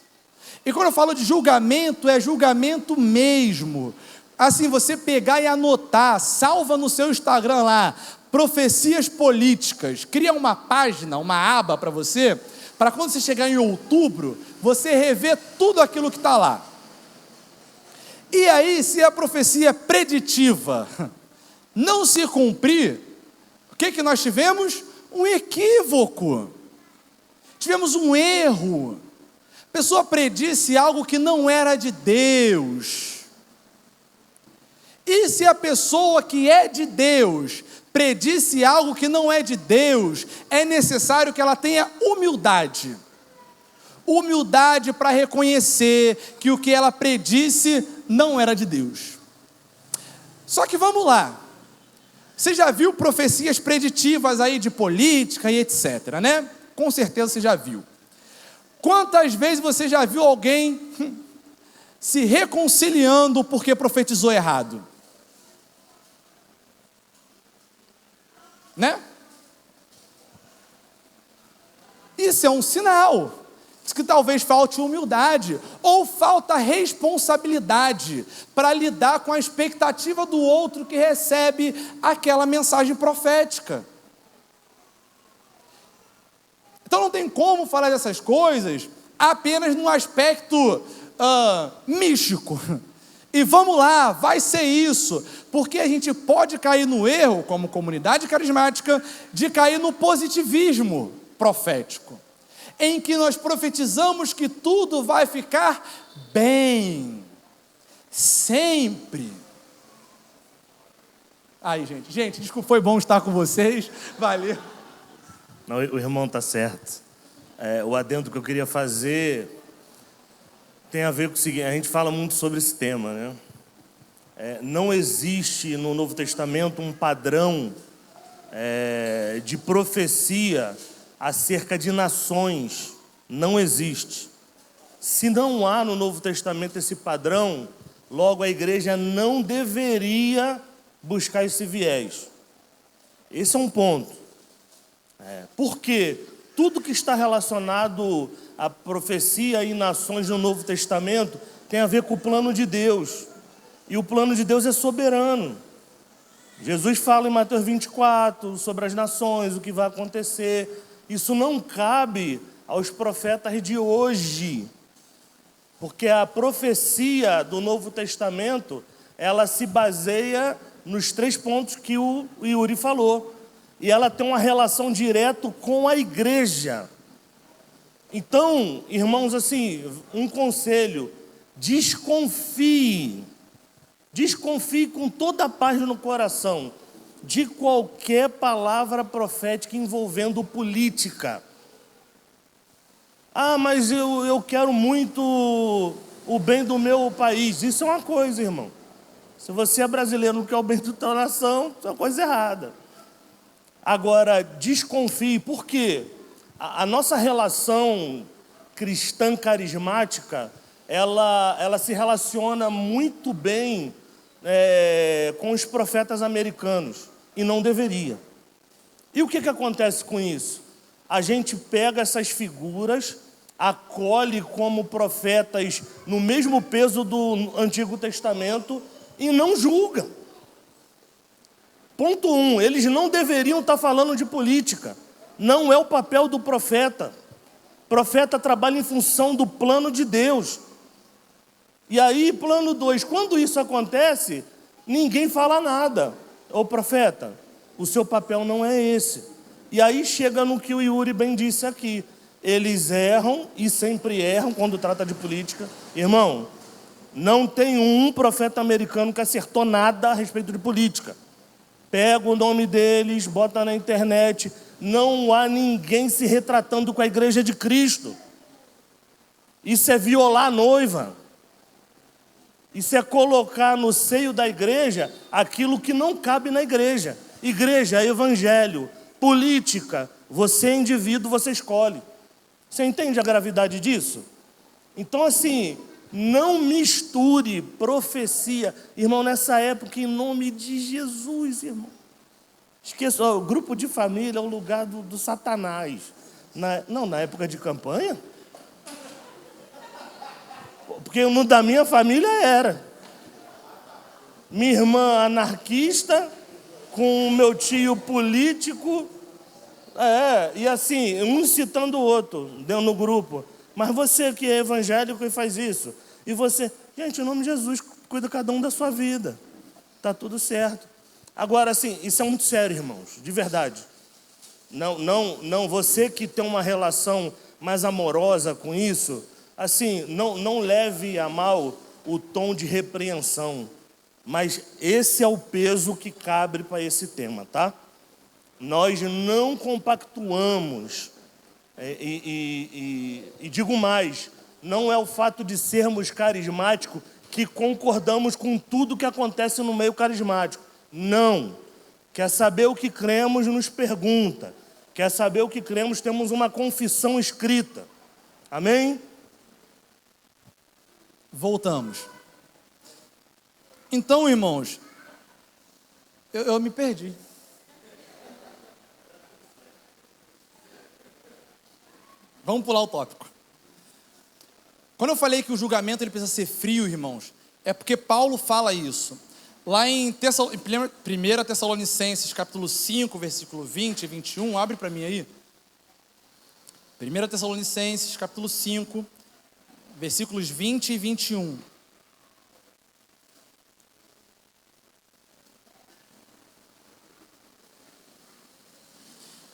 E quando eu falo de julgamento, é julgamento mesmo. Assim, você pegar e anotar, salva no seu Instagram lá, profecias políticas, cria uma página, uma aba para você, para quando você chegar em outubro, você rever tudo aquilo que está lá. E aí, se a profecia preditiva não se cumprir, o que nós tivemos? Um equívoco. Tivemos um erro. A pessoa predisse algo que não era de Deus. E se a pessoa que é de Deus predisse algo que não é de Deus, é necessário que ela tenha humildade. Humildade para reconhecer que o que ela predisse não era de Deus. Só que vamos lá. Você já viu profecias preditivas aí de política e etc, né? Com certeza você já viu. Quantas vezes você já viu alguém se reconciliando porque profetizou errado? Né? Isso é um sinal de que talvez falte humildade ou falta responsabilidade para lidar com a expectativa do outro que recebe aquela mensagem profética. Então não tem como falar dessas coisas apenas no aspecto místico. E vamos lá, vai ser isso, porque a gente pode cair no erro, como comunidade carismática, de cair no positivismo profético, em que nós profetizamos que tudo vai ficar bem, sempre. Aí, gente, desculpa, foi bom estar com vocês, valeu. Não, o irmão está certo. O adendo que eu queria fazer tem a ver com o seguinte: a gente fala muito sobre esse tema, né? Não existe no Novo Testamento um padrão de profecia acerca de nações. Não existe. Se não há no Novo Testamento esse padrão, logo a igreja não deveria buscar esse viés. Esse é um ponto. Porque tudo que está relacionado à profecia e nações no Novo Testamento tem a ver com o plano de Deus. E o plano de Deus é soberano. Jesus fala em Mateus 24 sobre as nações, o que vai acontecer. Isso não cabe aos profetas de hoje, porque a profecia do Novo Testamento, ela se baseia nos 3 pontos que o Yuri falou. E ela tem uma relação direta com a igreja. Então, irmãos, assim, um conselho: desconfie com toda a paz no coração de qualquer palavra profética envolvendo política. Ah, mas eu quero muito o bem do meu país. Isso é uma coisa, irmão. Se você é brasileiro e não quer o bem da tua nação, isso é uma coisa errada. Agora, desconfie. Por quê? A nossa relação cristã carismática, ela se relaciona muito bem com os profetas americanos, e não deveria. E o que acontece com isso? A gente pega essas figuras, acolhe como profetas no mesmo peso do Antigo Testamento e não julga. Ponto 1, eles não deveriam estar falando de política. Não é o papel do profeta. O profeta trabalha em função do plano de Deus. E aí, plano 2, quando isso acontece, ninguém fala nada. Ô profeta, o seu papel não é esse. E aí chega no que o Yuri bem disse aqui. Eles erram e sempre erram quando trata de política. Irmão, não tem um profeta americano que acertou nada a respeito de política. Pega o nome deles, bota na internet. Não há ninguém se retratando com a igreja de Cristo. Isso é violar a noiva. Isso é colocar no seio da igreja aquilo que não cabe na igreja. Igreja, evangelho, política, você é indivíduo, você escolhe. Você entende a gravidade disso? Então, assim, não misture profecia. Irmão, nessa época, em nome de Jesus, irmão. Esqueça, o grupo de família é o lugar do Satanás. Na época de campanha. Porque no da minha família era. Minha irmã anarquista, com o meu tio político. E assim, um citando o outro, dentro do grupo. Mas você que é evangélico e faz isso. E você, gente, em nome de Jesus, cuida cada um da sua vida. Está tudo certo. Agora, assim, isso é muito sério, irmãos, de verdade. Não, você que tem uma relação mais amorosa com isso, assim, não leve a mal o tom de repreensão. Mas esse é o peso que cabe para esse tema, tá? Nós não compactuamos, e digo mais, não é o fato de sermos carismáticos que concordamos com tudo que acontece no meio carismático. Não. Quer saber o que cremos, nos pergunta. Quer saber o que cremos, temos uma confissão escrita. Amém? Voltamos. Então, irmãos, eu me perdi. Vamos pular o tópico. Quando eu falei que o julgamento ele precisa ser frio, irmãos, é porque Paulo fala isso. Lá em 1 Tessalonicenses, capítulo 5, versículo 20 e 21, abre para mim aí. 1 Tessalonicenses, capítulo 5, versículos 20 e 21.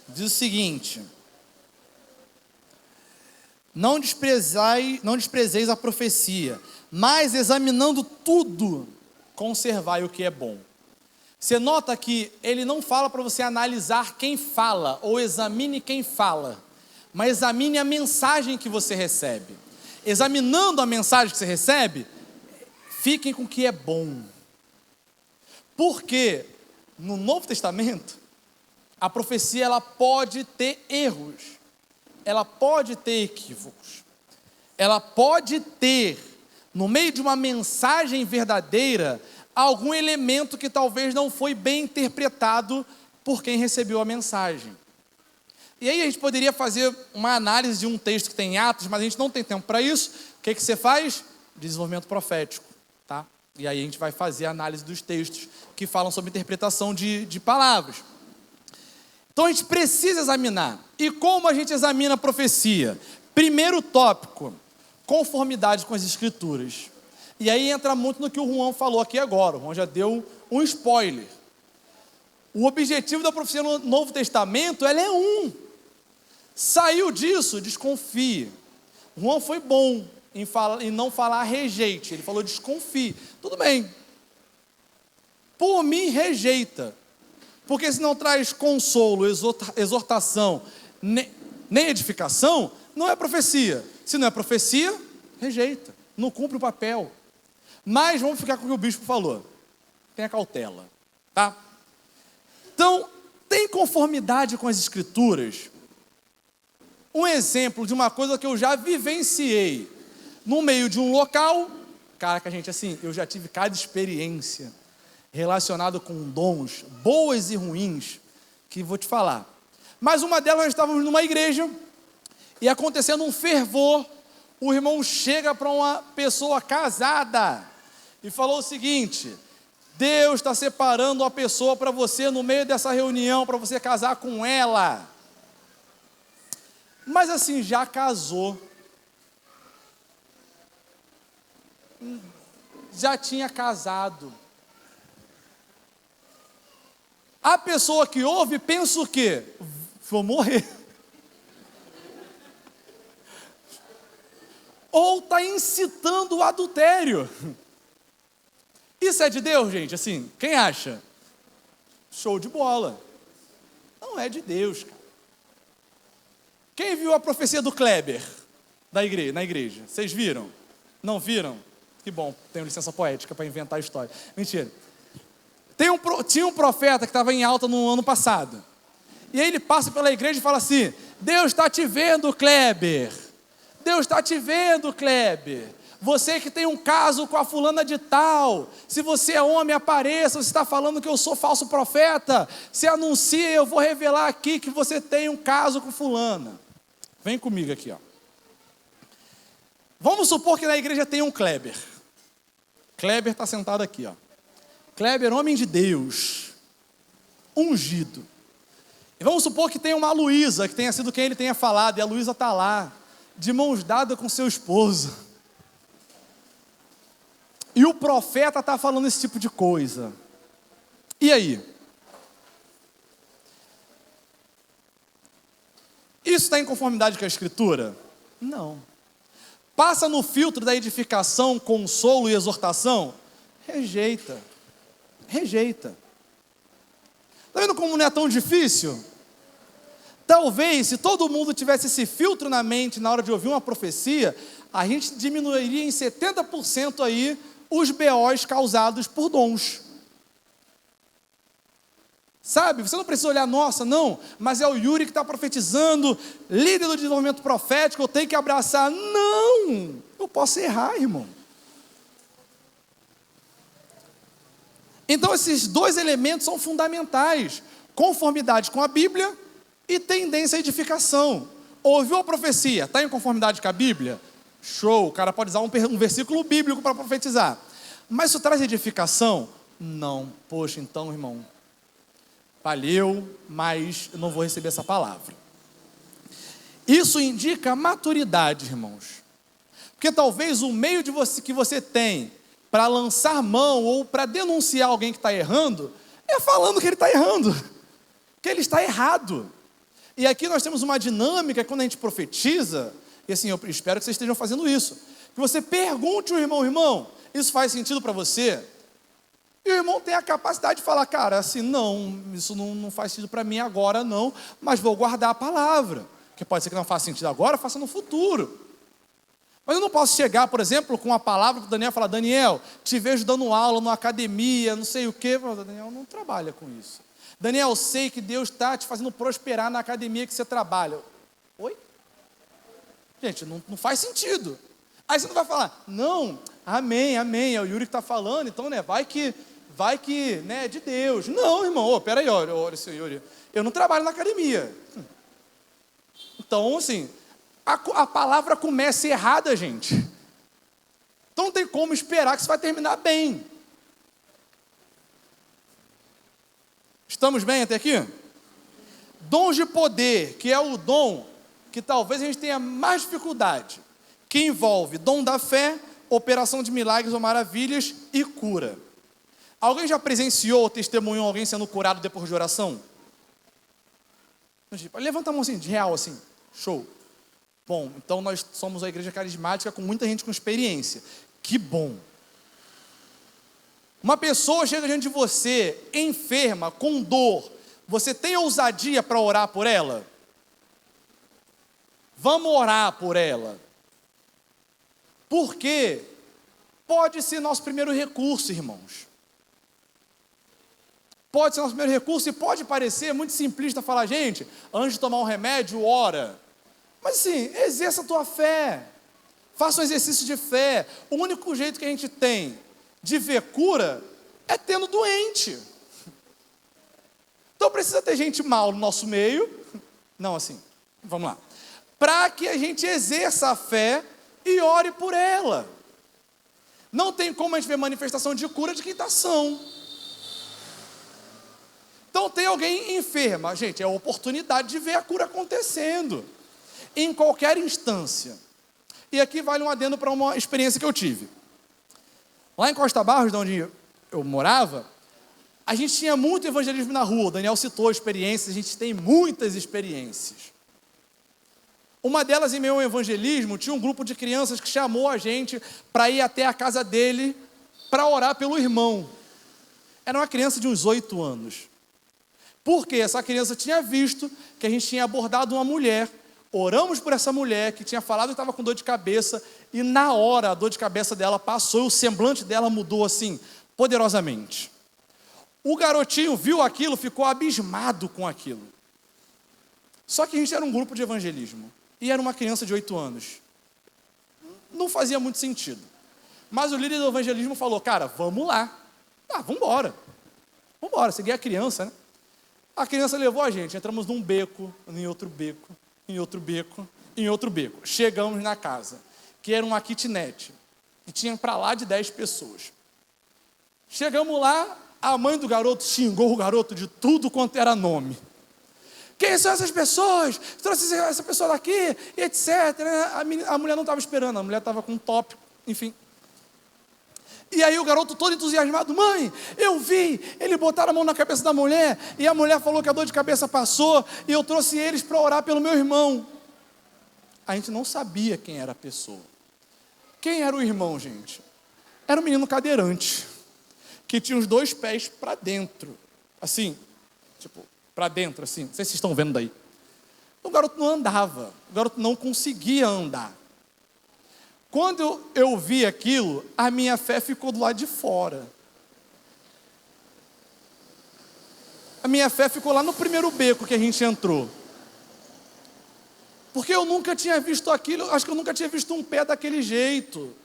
Diz o seguinte: não desprezeis a profecia, mas examinando tudo, conservai o que é bom. Você nota que ele não fala para você analisar quem fala, ou examine quem fala, mas examine a mensagem que você recebe. Examinando a mensagem que você recebe, fiquem com o que é bom. Porque no Novo Testamento, a profecia ela pode ter erros, ela pode ter equívocos, ela pode ter, no meio de uma mensagem verdadeira, algum elemento que talvez não foi bem interpretado por quem recebeu a mensagem. E aí a gente poderia fazer uma análise de um texto que tem em Atos, mas a gente não tem tempo para isso. O que você faz? Desenvolvimento profético, tá? E aí a gente vai fazer a análise dos textos que falam sobre interpretação de palavras. Então a gente precisa examinar. E como a gente examina a profecia? Primeiro tópico, conformidade com as Escrituras. E aí entra muito no que o Juan falou aqui agora. O Juan já deu um spoiler. O objetivo da profecia no Novo Testamento, ela é um. Saiu disso, desconfie. O Juan foi bom em não falar rejeite. Ele falou desconfie. Tudo bem. Por mim, rejeita. Porque se não traz consolo, exortação, nem edificação, não é profecia. Se não é profecia, rejeita. Não cumpre o papel. Mas vamos ficar com o que o bispo falou. Tenha cautela, tá? Então, tem conformidade com as Escrituras? Um exemplo de uma coisa que eu já vivenciei no meio de um local. Caraca, gente, assim, eu já tive cada experiência relacionada com dons, boas e ruins, que vou te falar. Mas uma delas, nós estávamos numa igreja e acontecendo um fervor. O irmão chega para uma pessoa casada e falou o seguinte: Deus está separando uma pessoa para você no meio dessa reunião, para você casar com ela. Mas assim, já casou. Já tinha casado. A pessoa que ouve pensa o quê? Vou morrer. Ou está incitando o adultério. Isso é de Deus, gente? Assim, quem acha? Show de bola. Não é de Deus, cara. Quem viu a profecia do Kleber na igreja? Vocês viram? Não viram? Que bom, tenho licença poética para inventar a história. Mentira. Tinha um profeta que estava em alta no ano passado. E aí ele passa pela igreja e fala assim: Deus está te vendo, Kleber. Deus está te vendo, Kleber. Você que tem um caso com a fulana de tal. Se você é homem, apareça. Você está falando que eu sou falso profeta. Se anuncia, eu vou revelar aqui que você tem um caso com fulana. Vem comigo aqui, ó. Vamos supor que na igreja tem um Kleber. Kleber está sentado aqui, ó. Kleber, homem de Deus, ungido. E vamos supor que tem uma Luísa, que tenha sido quem ele tenha falado, e a Luísa está lá, de mãos dadas com seu esposo. E o profeta está falando esse tipo de coisa. E aí? Isso está em conformidade com a Escritura? Não. Passa no filtro da edificação, consolo e exortação? Rejeita. Rejeita. Está vendo como não é tão difícil? Talvez, se todo mundo tivesse esse filtro na mente na hora de ouvir uma profecia, a gente diminuiria em 70% aí os BOs causados por dons. Sabe, você não precisa olhar, nossa, não, mas é o Yuri que está profetizando, líder do desenvolvimento profético, eu tenho que abraçar. Não, eu posso errar, irmão. Então esses dois elementos são fundamentais: conformidade com a Bíblia e tendência à edificação. Ouviu a profecia, está em conformidade com a Bíblia? Show, o cara pode usar um versículo bíblico para profetizar. Mas isso traz edificação? Não. Poxa, então, irmão, valeu, mas eu não vou receber essa palavra. Isso indica maturidade, irmãos. Porque talvez o meio que você tem para lançar mão ou para denunciar alguém que está errando é falando que ele está errando, que ele está errado. E aqui nós temos uma dinâmica, quando a gente profetiza, e assim, eu espero que vocês estejam fazendo isso, que você pergunte ao irmão, isso faz sentido para você? E o irmão tem a capacidade de falar, cara, assim, não, isso não faz sentido para mim agora não, mas vou guardar a palavra, que pode ser que não faça sentido agora, faça no futuro. Mas eu não posso chegar, por exemplo, com uma palavra para o Daniel e falar: Daniel, te vejo dando aula numa academia, não sei o quê. Daniel não trabalha com isso. Daniel, eu sei que Deus está te fazendo prosperar na academia que você trabalha. Oi? Gente, não faz sentido. Aí você não vai falar: não, amém, é o Yuri que está falando, então, né, vai que, né, é de Deus. Não, irmão, peraí, olha, seu Yuri, eu não trabalho na academia. Então, assim, a palavra começa errada, gente. Então não tem como esperar que você vai terminar bem. Estamos bem até aqui? Dons de poder, que é o dom que talvez a gente tenha mais dificuldade, que envolve dom da fé, operação de milagres ou maravilhas e cura. Alguém já presenciou ou testemunhou alguém sendo curado depois de oração? Levanta a mão assim, de real assim, show. Bom, então nós somos a igreja carismática com muita gente com experiência. Que bom. Uma pessoa chega diante de você, enferma, com dor, você tem ousadia para orar por ela? Vamos orar por ela. Porque pode ser nosso primeiro recurso, irmãos. Pode ser nosso primeiro recurso e pode parecer muito simplista falar, gente, antes de tomar um remédio, ora. Mas assim, exerça a tua fé. Faça um exercício de fé. O único jeito que a gente tem de ver cura é tendo doente. Então precisa ter gente mal no nosso meio. Não, assim, vamos lá. Para que a gente exerça a fé e ore por ela. Não tem como a gente ver manifestação de cura de quem está são. Então tem alguém enferma, gente, é a oportunidade de ver a cura acontecendo. Em qualquer instância. E aqui vale um adendo para uma experiência que eu tive. Lá em Costa Barros, de onde eu morava, a gente tinha muito evangelismo na rua. O Daniel citou experiências, a gente tem muitas experiências. Uma delas, em meio ao evangelismo, tinha um grupo de crianças que chamou a gente para ir até a casa dele para orar pelo irmão. Era uma criança de uns 8 anos. Porque essa criança tinha visto que a gente tinha abordado uma mulher. Oramos por essa mulher que tinha falado que estava com dor de cabeça. E na hora a dor de cabeça dela passou e o semblante dela mudou assim, poderosamente. O garotinho viu aquilo, ficou abismado com aquilo. Só que a gente era um grupo de evangelismo. E era uma criança de 8 anos. Não fazia muito sentido. Mas o líder do evangelismo falou, cara, vamos lá. Vamos embora. Vamos embora, seguir a criança, né? A criança levou a gente, entramos num beco, em outro beco, em outro beco, em outro beco. Chegamos na casa, que era uma kitnet, e tinha para lá de 10 pessoas. Chegamos lá, a mãe do garoto xingou o garoto de tudo quanto era nome. Quem são essas pessoas? Trouxe essa pessoa daqui, etc. A mulher não estava esperando, a mulher estava com um top, enfim. E aí o garoto todo entusiasmado, mãe, eu vi, ele botaram a mão na cabeça da mulher, e a mulher falou que a dor de cabeça passou, e eu trouxe eles para orar pelo meu irmão. A gente não sabia quem era a pessoa. Quem era o irmão, gente? Era um menino cadeirante, que tinha os 2 pés para dentro, assim, tipo, para dentro, assim, não sei se vocês estão vendo daí. O garoto não andava, o garoto não conseguia andar. Quando eu vi aquilo, a minha fé ficou do lado de fora. A minha fé ficou lá no primeiro beco que a gente entrou. Porque eu nunca tinha visto aquilo, acho que eu nunca tinha visto um pé daquele jeito.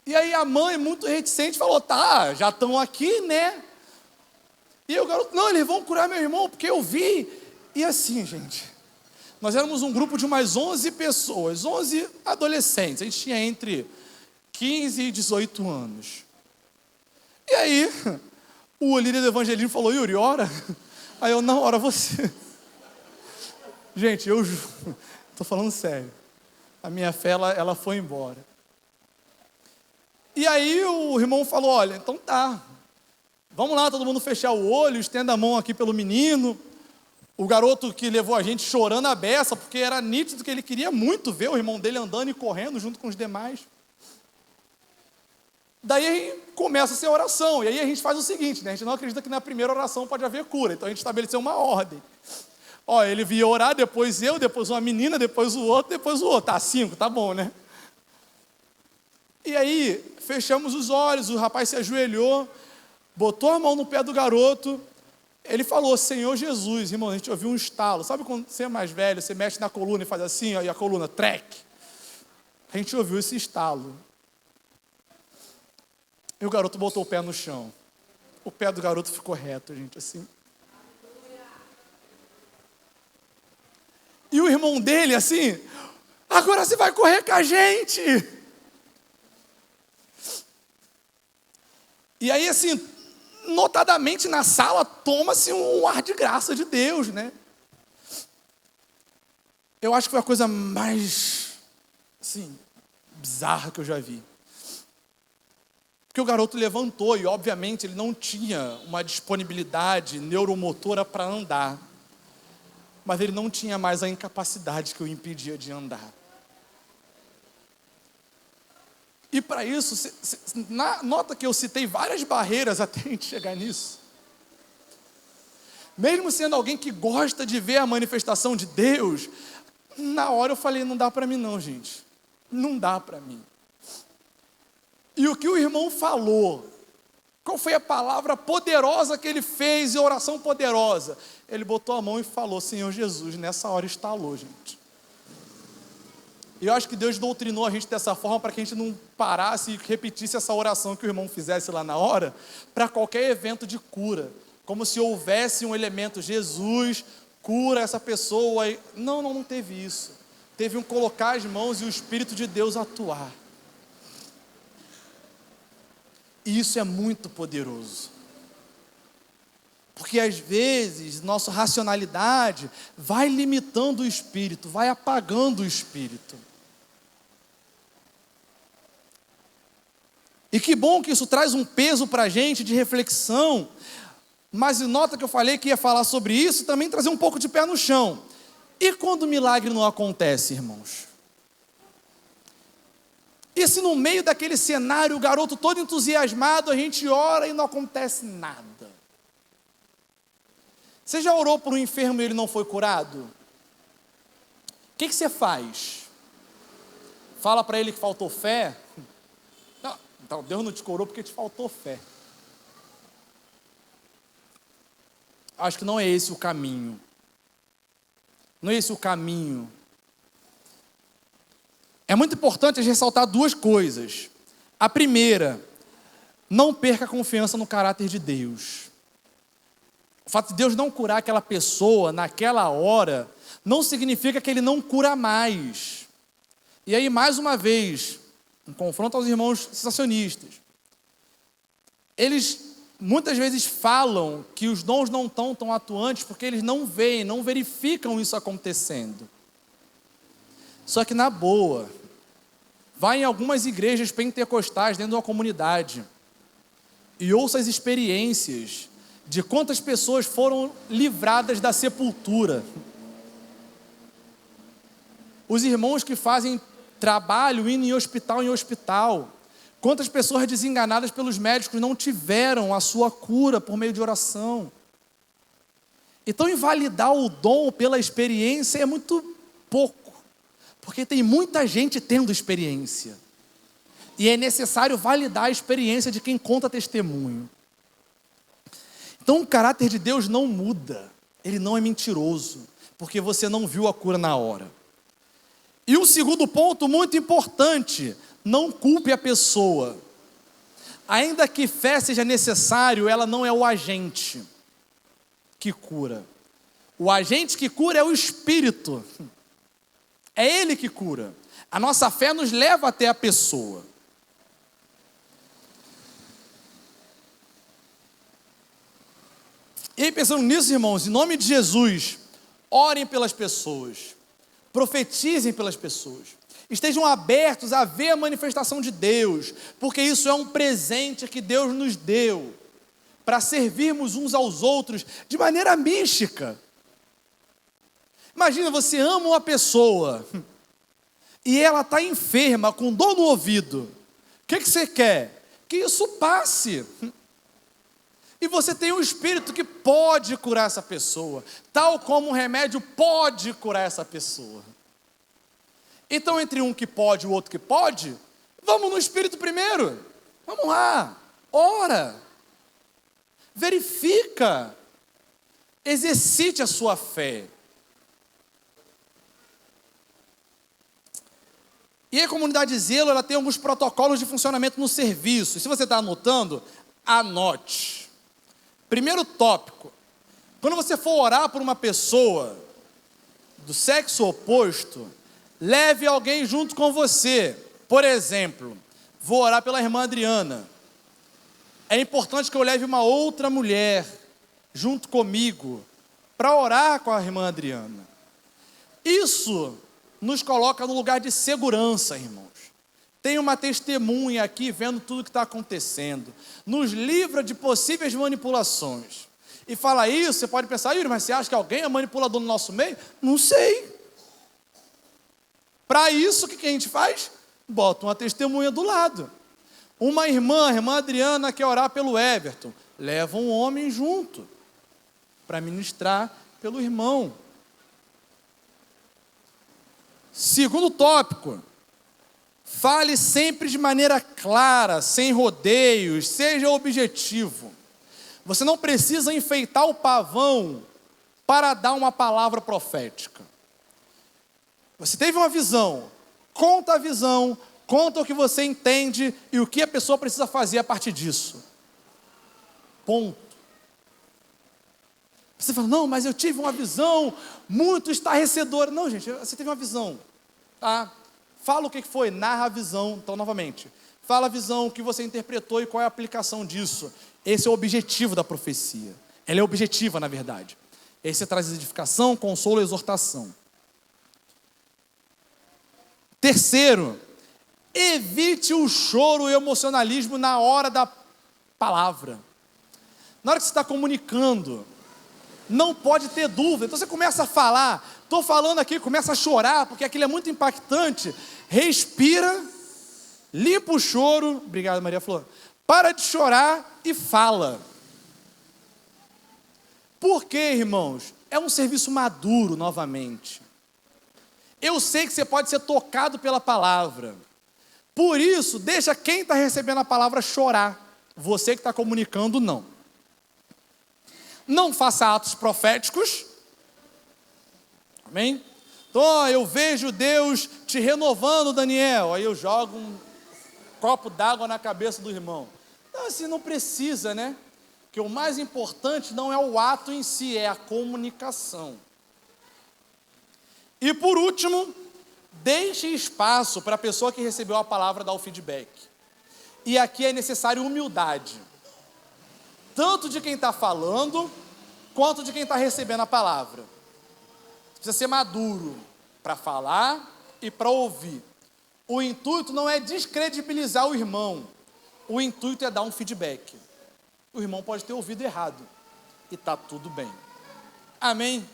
E aí a mãe, muito reticente, falou, tá, já estão aqui, né? E aí o garoto, não, eles vão curar meu irmão, porque eu vi. E assim, gente, nós éramos um grupo de umas 11 pessoas, 11 adolescentes, a gente tinha entre 15 e 18 anos. E aí, o líder do evangelismo falou, Yuri, ora? Aí eu, não, ora você. Gente, eu estou falando sério, a minha fé, ela foi embora. E aí o irmão falou, olha, então tá, vamos lá, todo mundo fechar o olho, estenda a mão aqui pelo menino. O garoto que levou a gente chorando a beça, porque era nítido que ele queria muito ver o irmão dele andando e correndo junto com os demais. Daí começa a ser oração, e aí a gente faz o seguinte, né? A gente não acredita que na primeira oração pode haver cura, então a gente estabeleceu uma ordem. Ó, ele via orar, depois eu, depois uma menina, depois o outro, depois o outro. Tá, 5, tá bom, né? E aí, fechamos os olhos, o rapaz se ajoelhou, botou a mão no pé do garoto. Ele falou, Senhor Jesus, irmão, a gente ouviu um estalo. Sabe quando você é mais velho, você mexe na coluna e faz assim, ó, e a coluna, trec. A gente ouviu esse estalo. E o garoto botou o pé no chão. O pé do garoto ficou reto, gente, assim. E o irmão dele, assim, agora você vai correr com a gente. E aí, assim, notadamente na sala, toma-se um ar de graça de Deus, né? Eu acho que foi a coisa mais, assim, bizarra que eu já vi. Porque o garoto levantou e, obviamente, ele não tinha uma disponibilidade neuromotora para andar. Mas ele não tinha mais a incapacidade que o impedia de andar. E para isso, nota que eu citei várias barreiras até a gente chegar nisso. Mesmo sendo alguém que gosta de ver a manifestação de Deus, na hora eu falei, não dá para mim não, gente. Não dá para mim. E o que o irmão falou, qual foi a palavra poderosa que ele fez, e a oração poderosa? Ele botou a mão e falou, Senhor Jesus, nessa hora estalou, gente. E eu acho que Deus doutrinou a gente dessa forma para que a gente não parasse e repetisse essa oração que o irmão fizesse lá na hora, para qualquer evento de cura. Como se houvesse um elemento, Jesus cura essa pessoa. Não teve isso. Teve um colocar as mãos e o Espírito de Deus atuar. E isso é muito poderoso. Porque às vezes nossa racionalidade vai limitando o Espírito, vai apagando o Espírito. E que bom que isso traz um peso para a gente de reflexão, mas nota que eu falei que ia falar sobre isso e também trazer um pouco de pé no chão. E quando o milagre não acontece, irmãos? E se no meio daquele cenário, o garoto todo entusiasmado, a gente ora e não acontece nada? Você já orou por um enfermo e ele não foi curado? O que você faz? Fala para ele que faltou fé? Não, então Deus não te curou porque te faltou fé. Acho que não é esse o caminho. Não é esse o caminho. É muito importante ressaltar duas coisas. A primeira, não perca a confiança no caráter de Deus. O fato de Deus não curar aquela pessoa naquela hora, não significa que Ele não cura mais. E aí, mais uma vez, um confronto aos irmãos cessacionistas. Eles muitas vezes falam que os dons não estão tão atuantes porque eles não veem, não verificam isso acontecendo. Só que na boa, vai em algumas igrejas pentecostais dentro de uma comunidade e ouça as experiências de quantas pessoas foram livradas da sepultura. Os irmãos que fazem trabalho indo em hospital, quantas pessoas desenganadas pelos médicos não tiveram a sua cura por meio de oração. Então, invalidar o dom pela experiência é muito pouco, porque tem muita gente tendo experiência, e é necessário validar a experiência de quem conta testemunho. Então o caráter de Deus não muda, Ele não é mentiroso, porque você não viu a cura na hora. E um segundo ponto muito importante, não culpe a pessoa. Ainda que fé seja necessário, ela não é o agente que cura. O agente que cura é o Espírito. É Ele que cura. A nossa fé nos leva até a pessoa. E aí, pensando nisso, irmãos, em nome de Jesus, orem pelas pessoas, profetizem pelas pessoas, estejam abertos a ver a manifestação de Deus, porque isso é um presente que Deus nos deu, para servirmos uns aos outros de maneira mística. Imagina, você ama uma pessoa, e ela está enferma, com dor no ouvido, o que você quer? Que isso passe. E você tem um Espírito que pode curar essa pessoa, tal como um remédio pode curar essa pessoa. Então, entre um que pode e o outro que pode, vamos no Espírito primeiro. Vamos lá, ora, verifica, exercite a sua fé. E a comunidade Zelo, ela tem alguns protocolos de funcionamento no serviço. E se você está anotando, anote. Primeiro tópico, quando você for orar por uma pessoa do sexo oposto, leve alguém junto com você. Por exemplo, vou orar pela irmã Adriana. é importante que eu leve uma outra mulher junto comigo para orar com a irmã Adriana. Isso nos coloca no lugar de segurança, irmãos. Tem uma testemunha aqui vendo tudo que está acontecendo. Nos livra de possíveis manipulações. E fala isso, você pode pensar, Yuri, mas você acha que alguém é manipulador no nosso meio? Não sei. Para isso, o que a gente faz? Bota uma testemunha do lado. Uma irmã, a irmã Adriana, quer orar pelo Everton. Leva um homem junto para ministrar pelo irmão. Segundo tópico, fale sempre de maneira clara, sem rodeios, seja objetivo. Você não precisa enfeitar o pavão para dar uma palavra profética. Você teve uma visão, conta a visão, conta o que você entende e o que a pessoa precisa fazer a partir disso. Ponto. Você fala, não, mas eu tive uma visão muito estarrecedora. Não, gente, você teve uma visão, tá? Fala o que foi, narra a visão. Então, novamente, fala a visão, o que você interpretou e qual é a aplicação disso. Esse é o objetivo da profecia. Ela é objetiva, na verdade. Esse traz edificação, consolo e exortação. Terceiro, evite o choro e o emocionalismo na hora da palavra. Na hora que você está comunicando, não pode ter dúvida. Então você começa a falar, estou falando aqui, começa a chorar, porque aquilo é muito impactante. Respira, limpa o choro, obrigado Maria Flor, para de chorar e fala. Por quê, irmãos? É um serviço maduro, novamente. Eu sei que você pode ser tocado pela palavra. Por isso, deixa quem está recebendo a palavra chorar. Você que está comunicando, não. Não faça atos proféticos. Amém? Então, eu vejo Deus te renovando, Daniel. Aí eu jogo um copo d'água na cabeça do irmão. Não, assim não precisa, né? Porque o mais importante não é o ato em si, é a comunicação. E por último, deixe espaço para a pessoa que recebeu a palavra dar o feedback. E aqui é necessário humildade. Tanto de quem está falando, quanto de quem está recebendo a palavra. Você precisa ser maduro para falar e para ouvir. O intuito não é descredibilizar o irmão. O intuito é dar um feedback. O irmão pode ter ouvido errado. E está tudo bem. Amém?